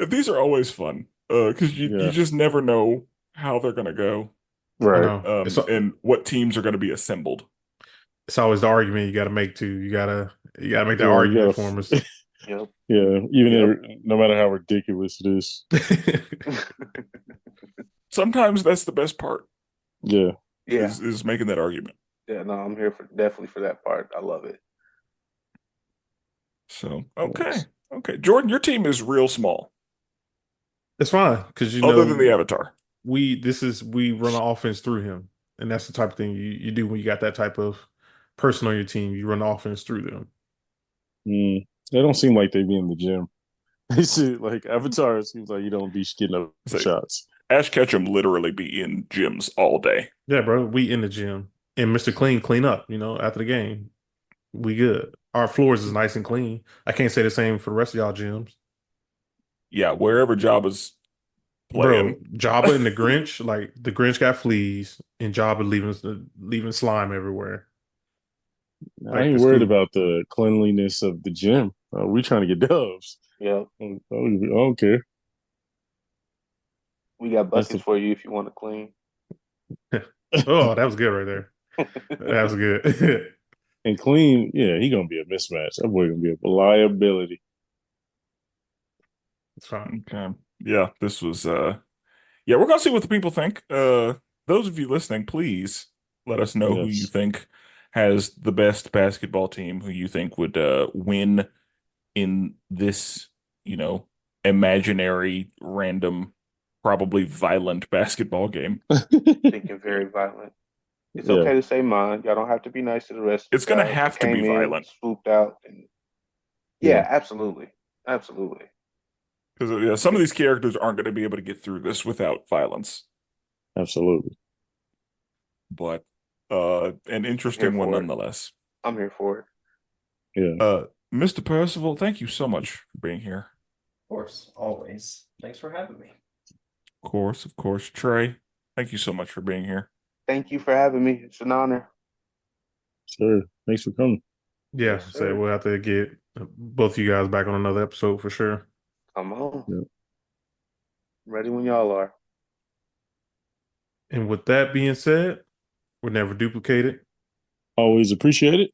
These are always fun. Because you Yeah. just never know how they're gonna go. I Right. know. And what teams are gonna be assembled. It's always the argument you got to make too. You gotta make that Yeah, you argument gotta- for us. Yep. Yeah, no matter how ridiculous it is. Sometimes that's the best part. Yeah. Yeah. Is making that argument. Yeah, no, I'm here for definitely for that part. I love it. So okay. Nice. Okay. Jordan, your team is real small. It's fine because Other than the Avatar. we run an offense through him, and that's the type of thing you do when you got that type of person on your team. You run the offense through them. They don't seem like they be in the gym. They see, like, Avatar, it seems like you don't be getting up It's like- shots. Ash Ketchum literally be in gyms all day. Yeah, bro, we in the gym, and Mr. Clean up. After the game, we good. Our floors is nice and clean. I can't say the same for the rest of y'all gyms. Yeah, wherever Jabba's playing. Bro, Jabba and the Grinch, like the Grinch got fleas, and Jabba leaving slime everywhere. I ain't it's worried cool. about the cleanliness of the gym. We trying to get dubs. Yeah. I don't care. We got That's buckets for you if you want to clean. Oh, that was good right there. That was good. And clean, yeah, he gonna be a mismatch. That boy gonna be a liability. It's fine. Okay. Yeah, this was yeah, we're gonna see what the people think. Those of you listening, please let us know who Yes. you think has the best basketball team, who you think would win in this, imaginary, random, probably violent basketball game. Thinking very violent. It's Yeah. okay to say mine. Y'all don't have to be nice to the rest. It's of gonna the guys have that to be came in, violent. swooped out, and yeah, Yeah. absolutely. Because some of these characters aren't going to be able to get through this without violence. Absolutely. But an interesting Here one for it. nonetheless. I'm here for it. Yeah. Mr. Percival, thank you so much for being here. Of course, always. Thanks for having me. Of course. Trey, thank you so much for being here. Thank you for having me. It's an honor. Sure. Thanks for coming. Yeah, Yes, so sir. we'll have to get both of you guys back on another episode for sure. Come on. Yeah. Ready when y'all are. And with that being said, we're never duplicated. Always appreciate it.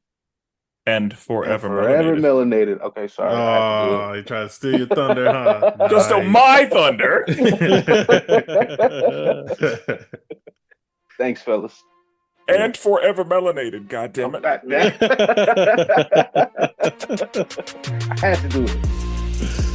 And forever, Forever melanated. melanated. Okay, sorry. I had to do Oh, you try to steal your thunder, huh? Just steal Nice. my thunder. Thanks, fellas. And forever melanated, goddammit. God damn. I had to do it.